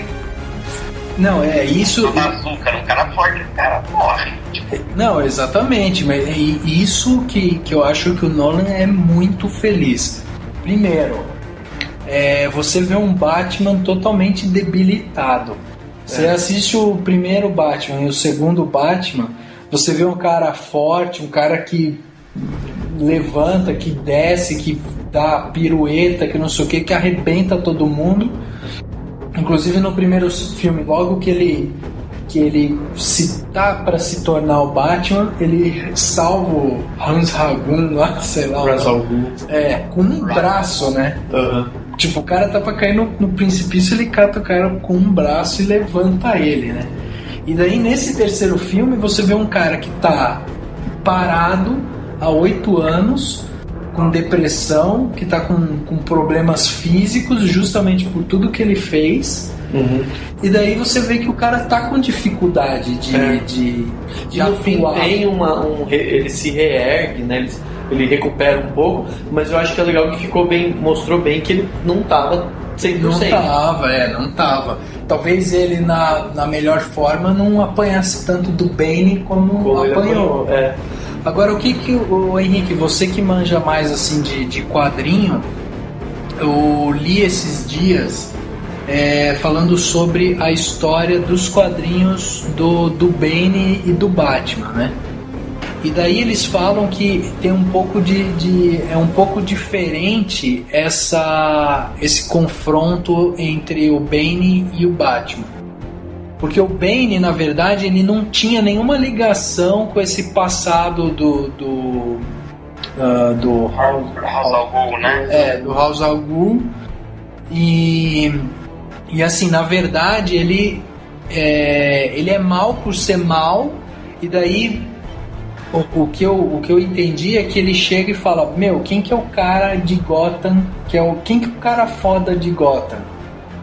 Não, é isso. No açúcar, um cara forte, o cara morre. Tipo, Não, exatamente, mas é isso que eu acho que o Nolan é muito feliz. Primeiro, você vê um Batman totalmente debilitado. Você assiste o primeiro Batman e o segundo Batman, você vê um cara forte, um cara que levanta, que desce, que dá pirueta, que não sei o que arrebenta todo mundo. Inclusive no primeiro filme, logo que ele se tá para se tornar o Batman, ele salva o Hans Hagun lá, sei lá, com um braço, né? Tipo, o cara tá pra cair no precipício, ele cata o cara com um braço e levanta ele, né? E daí nesse terceiro filme você vê um cara que tá parado há 8 anos, com depressão, que tá com problemas físicos justamente por tudo que ele fez. E daí você vê que o cara tá com dificuldade de no fim atuar. tem ele se reergue, né? Ele recupera um pouco, mas eu acho que é legal que mostrou bem que ele não tava 100%. Não tava. Talvez ele na melhor forma não apanhasse tanto do Bane como apanhou. Agora, o Henrique, você que manja mais assim de quadrinho, eu li esses dias falando sobre a história dos quadrinhos do Bane e do Batman, né? E daí eles falam que tem um pouco é um pouco diferente esse confronto entre o Bane e o Batman. Porque o Bane, na verdade, ele não tinha nenhuma ligação com esse passado do Ra's al Ghul, né? Do Ra's al Ghul. E assim, na verdade, ele é mal por ser mal. E daí o que eu entendi é que ele chega e fala: meu, quem que é o cara de Gotham? Quem que é o cara foda de Gotham?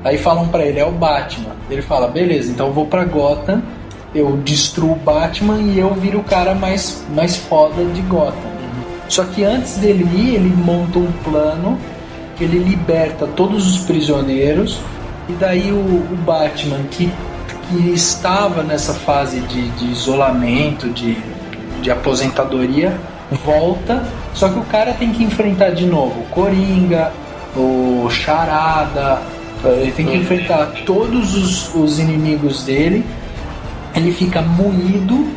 Aí falam pra ele: é o Batman. Ele fala: beleza, então eu vou pra Gotham, eu destruo o Batman e eu viro o cara mais foda de Gotham. Só que antes dele ir, ele monta um plano que ele liberta todos os prisioneiros. E daí o Batman, que estava nessa fase de isolamento, de aposentadoria, volta. Só que o cara tem que enfrentar de novo o Coringa, o Charada. Ele tem que enfrentar todos os inimigos dele. Ele fica moído.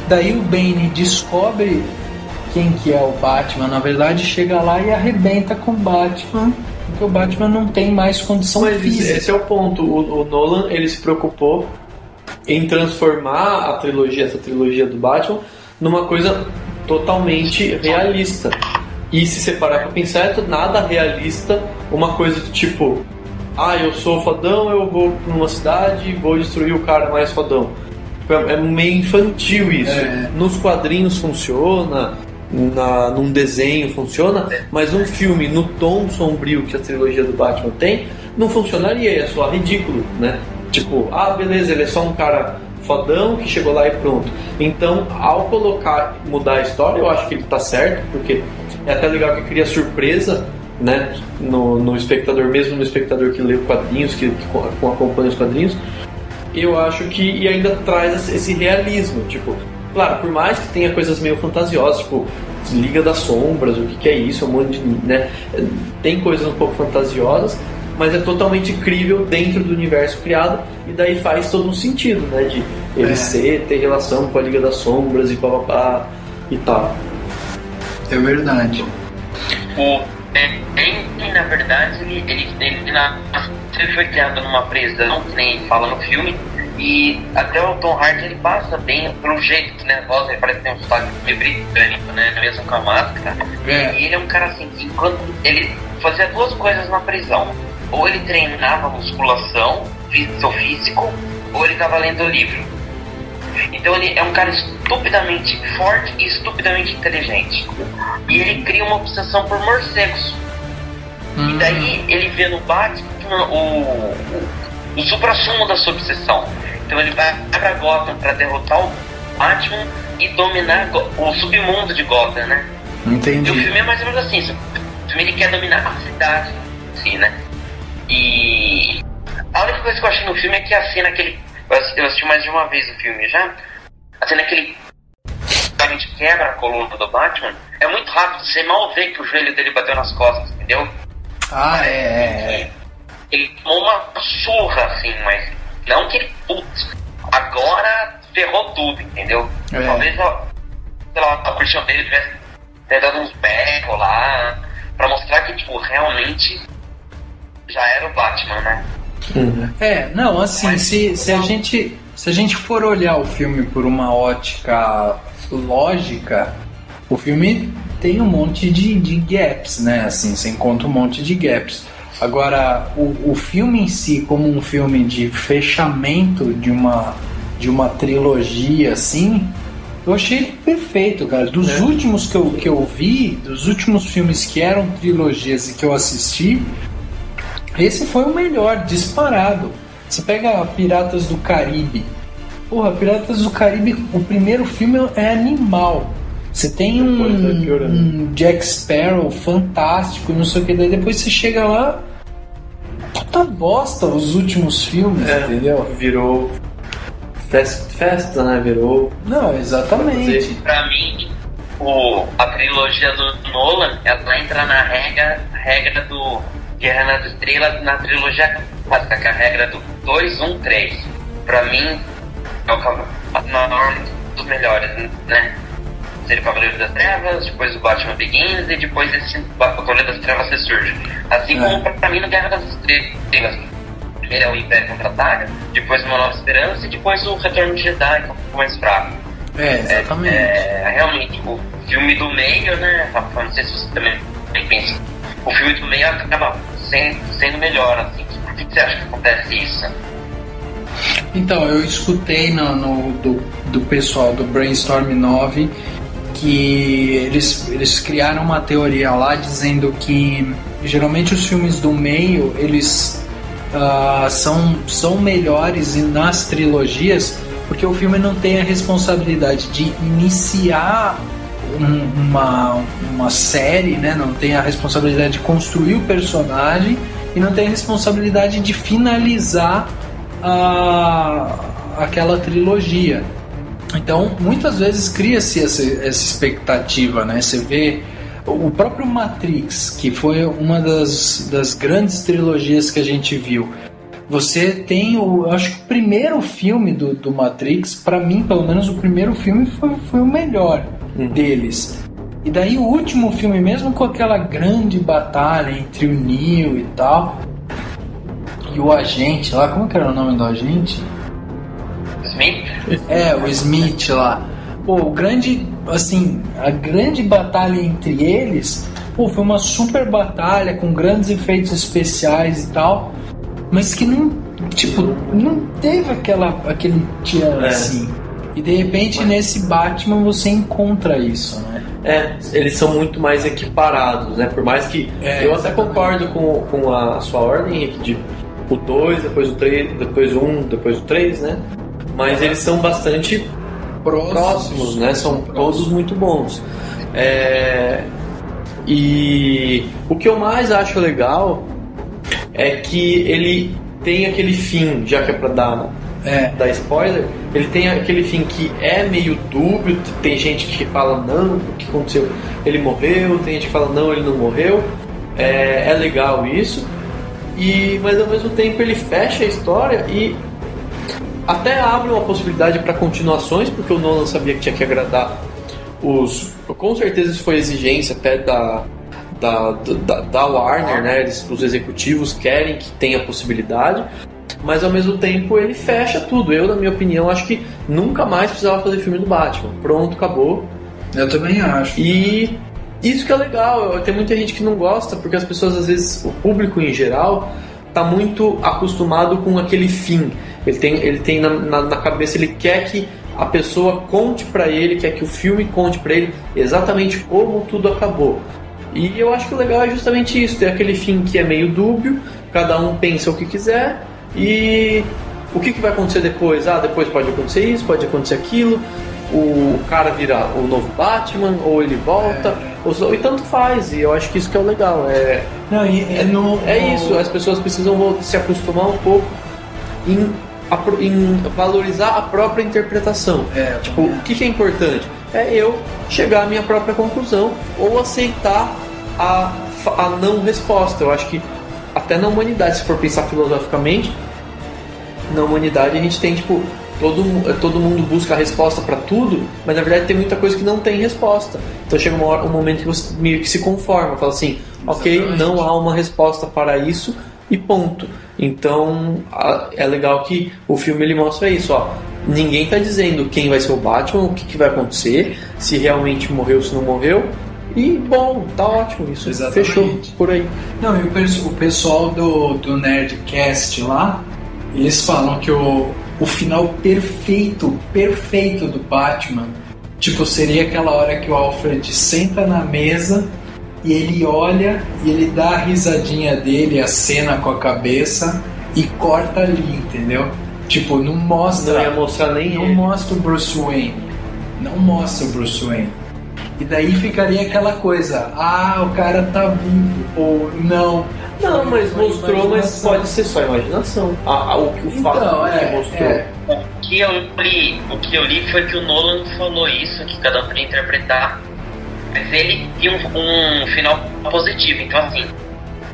Daí o Bane descobre quem que é o Batman. Na verdade, chega lá e arrebenta com o Batman, porque o Batman não tem mais condição física. Esse é o ponto. O Nolan, ele se preocupou em transformar essa trilogia do Batman numa coisa totalmente realista. E se separar para pensar, nada realista, uma coisa do tipo: eu sou fodão, eu vou pra uma cidade e vou destruir o cara mais fodão. É meio infantil isso. Nos quadrinhos funciona, num desenho funciona, mas num filme, no tom sombrio que a trilogia do Batman tem, não funcionaria, é só ridículo, né? Tipo, beleza, ele é só um cara fodão que chegou lá e pronto. Então, ao mudar a história, eu acho que ele tá certo, porque é até legal que cria surpresa, né, no espectador, mesmo no espectador que lê quadrinhos, que acompanha os quadrinhos. Eu acho que e ainda traz esse realismo, tipo, claro, por mais que tenha coisas meio fantasiosas, tipo Liga das Sombras, o que é isso, um monte de, né, tem coisas um pouco fantasiosas, mas é totalmente crível dentro do universo criado, e daí faz todo um sentido, né, de ele ter relação com a Liga das Sombras e papapá e tal. É verdade. Ele na verdade, ele foi criado numa prisão, que nem fala no filme, e até o Tom Hardy ele passa bem pelo jeito que, né, a voz, ele parece ter um sotaque meio britânico, né, mesmo com a máscara. E ele é um cara assim, que quando ele fazia 2 coisas na prisão: ou ele treinava musculação, seu físico, ou ele estava lendo o livro. Então ele é um cara estupidamente forte e estupidamente inteligente. E ele cria uma obsessão por morcegos. E daí ele vê no Batman o supra-sumo da sua obsessão. Então ele vai pra Gotham pra derrotar o Batman e dominar o submundo de Gotham, né? Entendi. E o filme é mais ou menos assim. O filme ele quer dominar a cidade, assim, né? E a única coisa que eu achei no filme é que a cena que ele Eu assisti mais de uma vez o filme já. A cena que ele realmente quebra a coluna do Batman, é muito rápido, você mal vê que o joelho dele bateu nas costas, entendeu? Ele tomou uma surra, assim, mas não que ele, putz, agora ferrou tudo, entendeu? Talvez, sei lá, a Christian dele tivesse dado uns becos lá, pra mostrar que, tipo, realmente já era o Batman, né? Não, assim, se a gente for olhar o filme por uma ótica lógica, o filme tem um monte de gaps, né? Assim, você encontra um monte de gaps. Agora, o filme em si, como um filme de fechamento de uma trilogia, assim, eu achei ele perfeito, cara. Dos últimos que eu vi, dos últimos filmes que eram trilogias e que eu assisti, esse foi o melhor, disparado. Você pega Piratas do Caribe. Porra, Piratas do Caribe, o primeiro filme é animal. Você tem um Jack Sparrow fantástico, não sei o que, daí depois você chega lá, puta bosta os últimos filmes, entendeu? Virou festa, né? Virou... Não, exatamente. Pra mim, a trilogia do Nolan, ela entra na regra do Guerra nas Estrelas, na trilogia clássica, que é a regra do 2, 1, 3. Pra mim, é o maior dos melhores, né? Seria o Cavaleiro das Trevas, depois o Batman Begins e depois esse Cavaleiro das Trevas ressurge. Assim como pra mim no Guerra das Estrelas. Primeiro é o Império Contra-Ataca, depois Uma Nova Esperança e depois o Retorno de Jedi, que é um pouco mais fraco. Exatamente. Realmente, o filme do meio, né, Rafa, não sei se você também pensa, o filme do meio acaba sendo melhor, assim. Por que você acha que acontece isso? Então, eu escutei do pessoal do Brainstorm 9 que eles criaram uma teoria lá dizendo que geralmente os filmes do meio eles são melhores nas trilogias porque o filme não tem a responsabilidade de iniciar uma série, né? Não tem a responsabilidade de construir o personagem e não tem a responsabilidade de finalizar aquela trilogia. Então, muitas vezes cria-se essa expectativa, né? Você vê o próprio Matrix, que foi uma das grandes trilogias que a gente viu. Você tem eu acho que o primeiro filme do Matrix, para mim, pelo menos o primeiro filme foi o melhor deles. E daí o último filme, mesmo com aquela grande batalha entre o Neo e tal, e o agente lá, como que era o nome do agente? Smith? O Smith lá. Pô, a grande batalha entre eles, pô, foi uma super batalha com grandes efeitos especiais e tal, mas que não teve aquele tchan assim. E de repente nesse Batman você encontra isso, né? Eles são muito mais equiparados, né? Por mais que eu até concordo com a sua ordem, Henrique, de o 2, depois o 3, depois o 1, depois o 3, né? Mas eles são bastante próximos, né? São todos muito bons. E o que eu mais acho legal é que ele tem aquele fim, já que é pra dar spoiler, ele tem aquele fim que é meio dúbio. Tem gente que fala, não, o que aconteceu? Ele morreu, tem gente que fala, não, ele não morreu. É legal isso. Mas ao mesmo tempo ele fecha a história e até abre uma possibilidade para continuações, porque o Nolan sabia que tinha que agradar com certeza isso foi exigência até da Warner, né? Os executivos querem que tenha possibilidade, mas ao mesmo tempo ele fecha tudo. Eu, na minha opinião, acho que nunca mais precisava fazer filme do Batman. Pronto, acabou. Eu também acho. E isso que é legal. Tem muita gente que não gosta, porque as pessoas, às vezes, o público em geral tá muito acostumado com aquele fim. Ele tem na cabeça, ele quer que a pessoa conte pra ele, quer que o filme conte pra ele exatamente como tudo acabou. E eu acho que o legal é justamente isso, ter aquele fim que é meio dúbio, cada um pensa o que quiser, e o que vai acontecer depois? Depois pode acontecer isso, pode acontecer aquilo, o cara vira o novo Batman, ou ele volta, e tanto faz, e eu acho que isso que é o legal. Isso, as pessoas precisam se acostumar um pouco em em valorizar a própria interpretação. Tipo, o que é importante? É eu chegar à minha própria conclusão ou aceitar a não resposta. Eu acho que até na humanidade, se for pensar filosoficamente, na humanidade a gente tem, tipo, todo mundo busca a resposta para tudo, mas na verdade tem muita coisa que não tem resposta. Então chega um momento que você meio que se conforma, fala assim, ok, não há uma resposta para isso e ponto. Então é legal que o filme ele mostra isso, ó. Ninguém tá dizendo quem vai ser o Batman, o que vai acontecer, se realmente morreu, se não morreu. E bom, tá ótimo isso. Exatamente. Fechou por aí. Não, e o pessoal do Nerdcast lá, eles falam que o final perfeito do Batman, tipo, seria aquela hora que o Alfred senta na mesa e ele olha e ele dá a risadinha dele, a cena com a cabeça e corta ali, entendeu? Tipo, não mostra. Não ia mostrar nem Não ele. mostra o Bruce Wayne. Não mostra o Bruce Wayne. E daí ficaria aquela coisa, o cara tá vivo, ou não. Não, mas mostrou, mas pode ser só imaginação. O fato que mostrou. O que eu li foi que o Nolan falou isso, que cada um podia interpretar, mas ele tinha um final positivo. Então assim,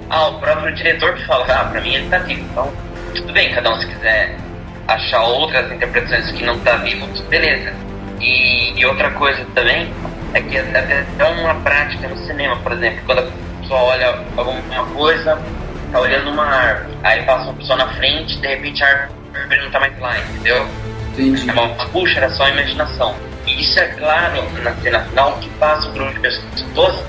o próprio diretor fala, pra mim ele tá vivo. Então, tudo bem, cada um se quiser achar outras interpretações que não tá vivo, beleza. E outra coisa também é que até uma prática no cinema, por exemplo, quando a pessoa olha alguma coisa, tá olhando uma árvore, aí passa uma pessoa na frente, de repente a árvore não tá mais lá, entendeu? Entendi. Puxa, era só imaginação. E isso é claro na cena final, que passa o grupo de pessoas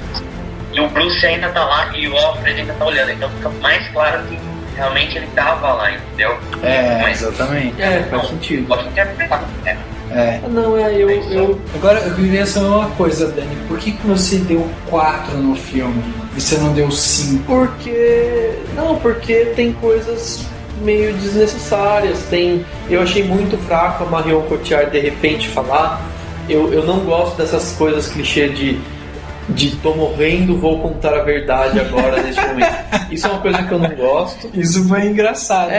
e o Bruce ainda tá lá e o Alfred ainda tá olhando, então fica mais claro que realmente ele tava lá, entendeu? Mas, exatamente. Faz sentido. Pode interpretar, né? Agora eu queria saber uma coisa, Dani. Por que você deu 4 no filme e você não deu 5? Porque tem coisas meio desnecessárias. Eu achei muito fraco a Marion Cotillard de repente falar. Eu não gosto dessas coisas clichê de tô morrendo, vou contar a verdade agora neste momento. Isso é uma coisa que eu não gosto. Isso foi engraçado.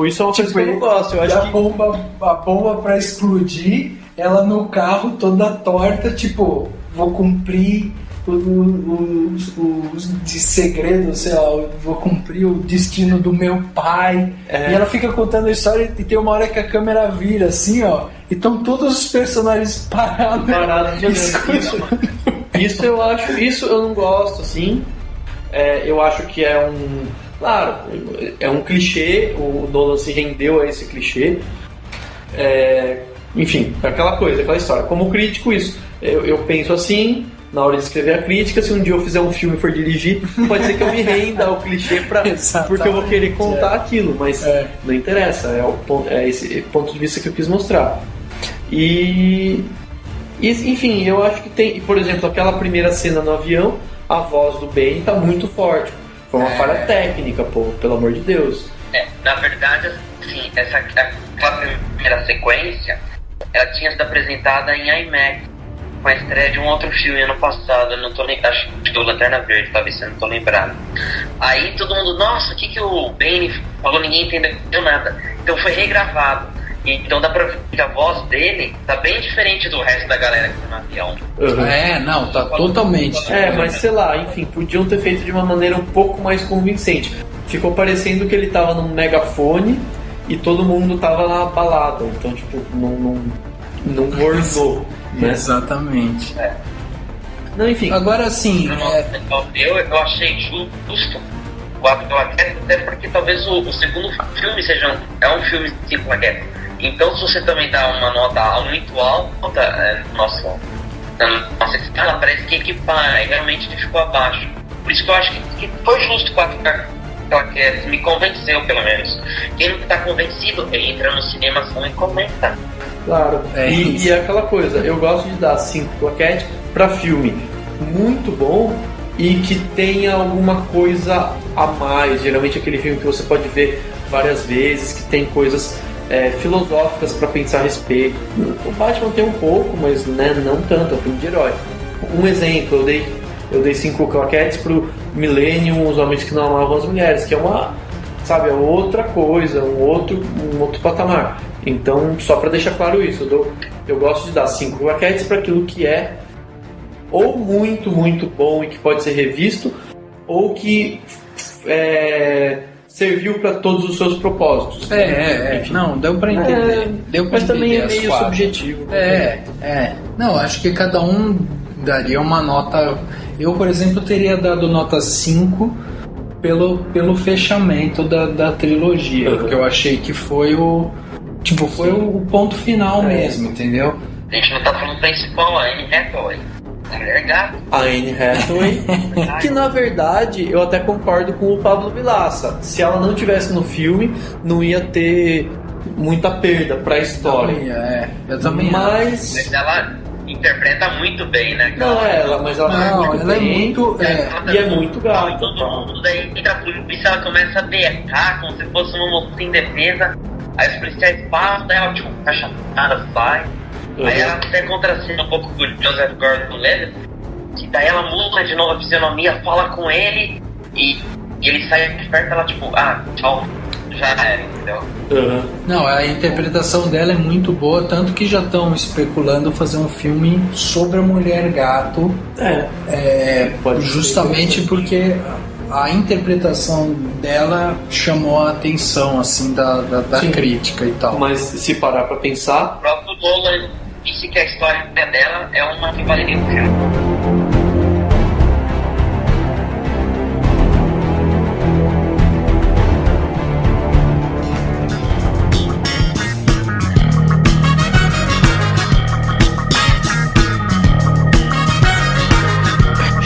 Isso é uma coisa que eu não gosto. Eu acho a bomba pra explodir, ela no carro toda torta, tipo, vou cumprir os segredos, sei lá, vou cumprir o destino do meu pai. E ela fica contando a história e tem uma hora que a câmera vira assim, ó, e estão todos os personagens parados Isso eu não gosto, assim. Eu acho que claro, é um clichê, o Nolan se rendeu a esse clichê. Enfim, aquela história. Como crítico, isso. Eu penso assim, na hora de escrever a crítica, se um dia eu fizer um filme e for dirigir, pode ser que eu me renda ao clichê porque eu vou querer contar aquilo, mas não interessa, é esse ponto de vista que eu quis mostrar. E enfim, eu acho que tem, por exemplo, aquela primeira cena no avião, a voz do Bane tá muito forte. Foi uma falha técnica, pelo amor de Deus. Na verdade, assim, aquela primeira sequência, ela tinha sido apresentada em IMAX, com a estreia de um outro filme ano passado, eu não tô lembrado, acho que do Lanterna Verde, talvez, eu não tô lembrado. Aí todo mundo, nossa, o que o Bane falou, ninguém entendeu nada. Então foi regravado. Então dá pra ver que a voz dele tá bem diferente do resto da galera que tá no avião. Tá totalmente. Mas sei lá, enfim, podiam ter feito de uma maneira um pouco mais convincente. Ficou parecendo que ele tava num megafone e todo mundo tava na balada. Então, tipo, não ornou, né? Exatamente. Não, enfim. Agora sim. Eu achei justo. Até porque talvez o segundo filme seja um filme tipo uma guerra. Então, se você também dá uma nota muito alta na nossa escala, parece que equipara, e realmente ficou abaixo. Por isso que eu acho que foi justo 4 claquetes, me convenceu pelo menos. Quem não está convencido, entra no cinema e comenta. Claro, e é aquela coisa, eu gosto de dar 5 claquetes para filme muito bom e que tenha alguma coisa a mais. Geralmente aquele filme que você pode ver várias vezes, que tem coisas filosóficas para pensar a respeito. O Batman tem um pouco, mas não tanto, é um filme de herói. Um exemplo, eu dei 5 claquetes pro Millennium, Os Homens que Não Amavam as Mulheres, que é uma sabe, é outra coisa, um outro patamar. Então, só para deixar claro isso, eu gosto de dar 5 claquetes para aquilo que é ou muito, muito bom e que pode ser revisto, ou que serviu para todos os seus propósitos. Enfim. Não, deu para entender. Mas também é meio subjetivo. Não, acho que cada um daria uma nota. Eu, por exemplo, teria dado nota 5 pelo fechamento da trilogia, porque eu achei que foi o ponto final mesmo, entendeu? A gente não tá falando principal, a Anne Hathaway. A Anne Hathaway, que na verdade eu até concordo com o Pablo Vilaça. Se ela não tivesse no filme, não ia ter muita perda pra história. Eu também Mas ela interpreta muito bem, né? Mas ela é muito. E é muito gata. Todo mundo daí entra a polícia, ela começa a berrar como se fosse uma moça indefesa. Aí os policiais passam, daí ela tipo, fecha nada, sai. Aí ela até contracena um pouco com o Joseph Gordon-Levitt, que daí ela muda de novo a fisionomia, fala com ele e ele sai de perto, ela tipo, tchau, já era, entendeu? Não, a interpretação dela é muito boa, tanto que já estão especulando fazer um filme sobre a mulher gato, justamente porque a interpretação dela chamou a atenção assim da crítica e tal. Mas se parar pra pensar, o próprio Nolan disse que a história dela é uma que valeria o filme.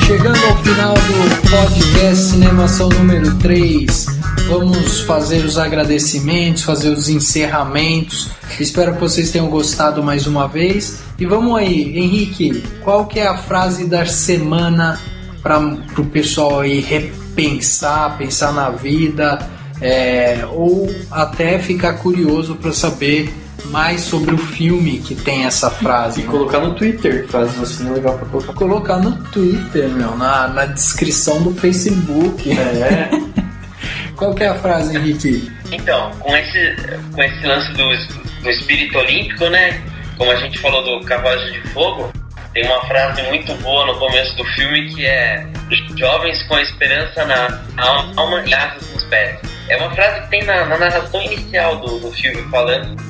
Chegando ao final do podcast Cinemação número 3, vamos fazer os agradecimentos, fazer os encerramentos. Espero que vocês tenham gostado mais uma vez. E vamos aí, Henrique, qual que é a frase da semana para o pessoal aí repensar, pensar na vida, ou até ficar curioso para saber mais sobre o filme que tem essa frase. E colocar no Twitter, frases assim é legal pra colocar. Colocar no Twitter, na descrição do Facebook. Qual que é a frase, Henrique? Então, com esse lance do espírito olímpico, né? Como a gente falou do Carruagem de Fogo, tem uma frase muito boa no começo do filme que é: jovens com a esperança na alma e asas nos pés. É uma frase que tem na narração inicial do filme, falando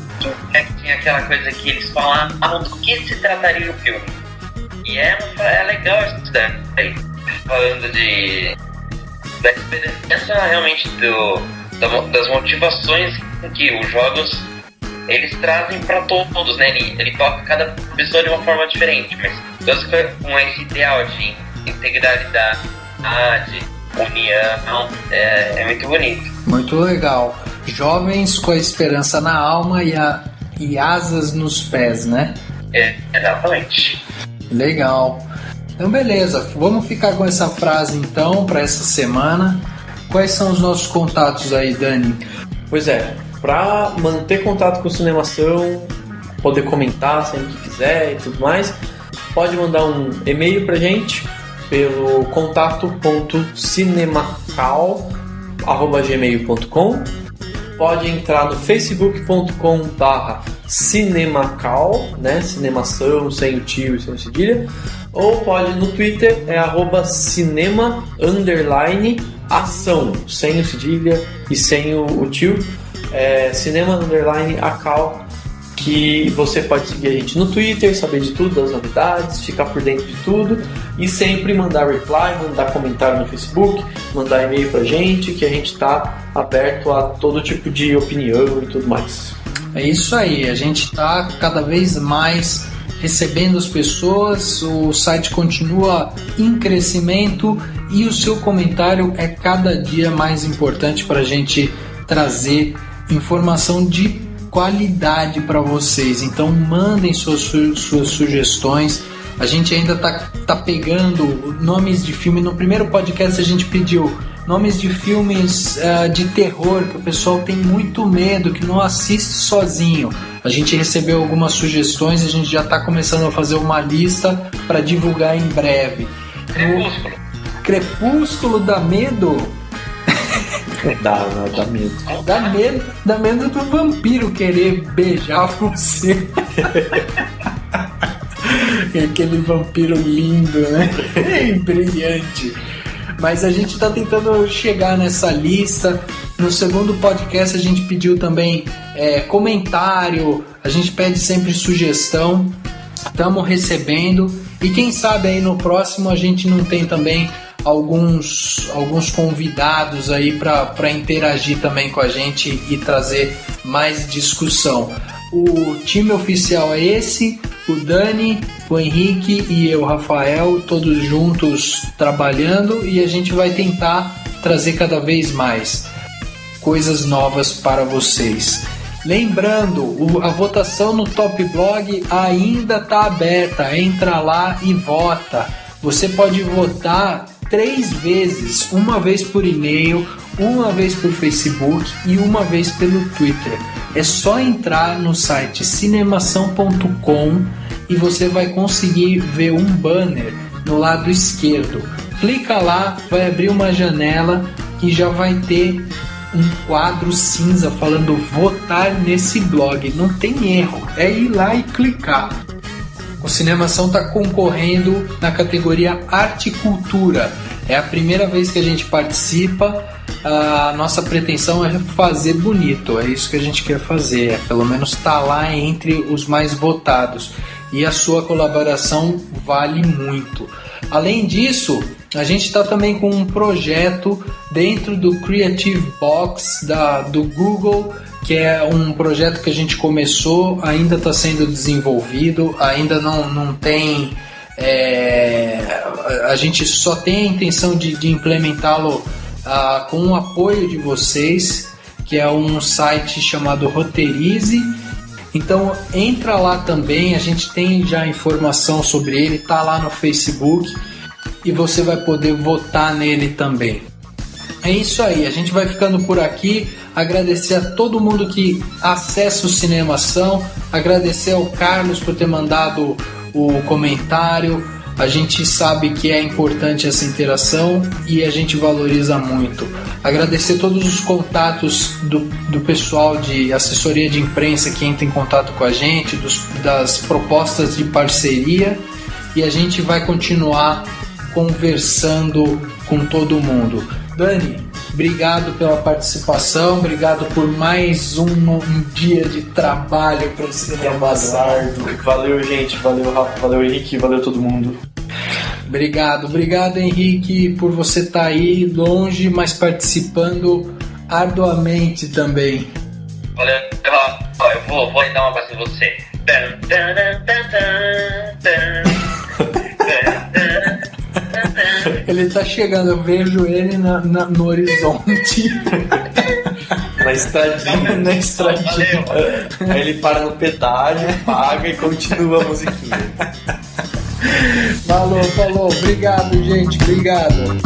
que tinha aquela coisa que eles falavam do que se trataria o filme. E é legal isso daí, falando da esperança realmente das motivações que os jogos eles trazem para todos, né? Ele toca cada pessoa de uma forma diferente, mas todos com esse ideal de integralidade, união, é muito bonito. Muito legal. Jovens com a esperança na alma e asas nos pés, né? Exatamente. Legal. Então beleza, vamos ficar com essa frase então para essa semana. Quais são os nossos contatos aí, Dani? Pois é, para manter contato com o Cinemação, poder comentar sempre que quiser e tudo mais, pode mandar um e-mail pra gente pelo contato.cinemacal@gmail.com. Pode entrar no facebook.com/cinemacal, né? Cinemação, sem o tio e sem o cedilha. Ou pode no Twitter, @cinema_ação, sem o cedilha e sem o tio. Cinema_acal, que você pode seguir a gente no Twitter, saber de tudo, das novidades, ficar por dentro de tudo e sempre mandar reply, mandar comentário no Facebook, mandar e-mail pra gente, que a gente tá aberto a todo tipo de opinião e tudo mais. É isso aí, a gente tá cada vez mais recebendo as pessoas, o site continua em crescimento e o seu comentário é cada dia mais importante para a gente trazer informação de qualidade para vocês. Então mandem suas sugestões. A gente ainda tá pegando nomes de filme. No primeiro podcast a gente pediu nomes de filmes de terror que o pessoal tem muito medo, que não assiste sozinho. A gente recebeu algumas sugestões e a gente já está começando a fazer uma lista para divulgar em breve. Crepúsculo. Crepúsculo dá medo? Dá medo. Dá medo do vampiro querer beijar você. Aquele vampiro lindo, né? Brilhante. Mas a gente tá tentando chegar nessa lista. No segundo podcast a gente pediu também comentário. A gente pede sempre sugestão. Estamos recebendo. E quem sabe aí no próximo a gente não tem também alguns convidados aí para interagir também com a gente e trazer mais discussão. O time oficial é esse, o Dani, o Henrique e eu, Rafael, todos juntos trabalhando, e a gente vai tentar trazer cada vez mais coisas novas para vocês. Lembrando, a votação no Top Blog ainda está aberta, entra lá e vota. Você pode votar 3 vezes, uma vez por e-mail, uma vez por Facebook e uma vez pelo Twitter. É só entrar no site cinemação.com e você vai conseguir ver um banner no lado esquerdo. Clica lá, vai abrir uma janela e já vai ter um quadro cinza falando votar nesse blog. Não tem erro, é ir lá e clicar. O Cinemação está concorrendo na categoria Arte e Cultura. É a primeira vez que a gente participa. A nossa pretensão é fazer bonito. É isso que a gente quer fazer. É pelo menos estar lá entre os mais votados. E a sua colaboração vale muito. Além disso, a gente está também com um projeto dentro do Creative Box do Google, que é um projeto que a gente começou, ainda está sendo desenvolvido, ainda não tem... a gente só tem a intenção de implementá-lo com o apoio de vocês, que é um site chamado Roteirize. Então entra lá também, a gente tem já informação sobre ele, tá lá no Facebook e você vai poder votar nele também. É isso aí, a gente vai ficando por aqui. Agradecer a todo mundo que acessa o Cinemação, agradecer ao Carlos por ter mandado o comentário. A gente sabe que é importante essa interação e a gente valoriza muito. Agradecer todos os contatos do pessoal de assessoria de imprensa que entra em contato com a gente, das propostas de parceria, e a gente vai continuar conversando com todo mundo. Dani, obrigado pela participação, obrigado por mais um dia de trabalho para o Cinemação. Valeu, gente, valeu, Rafa, valeu, Henrique, valeu todo mundo. Obrigado, Henrique, por você estar aí longe, mas participando arduamente também. Valeu, eu vou dar uma base em você. Ele tá chegando, eu vejo ele no horizonte. Na estradinha. Aí ele para no pedágio, paga e continua a musiquinha. Falou. Obrigado, gente. Obrigado.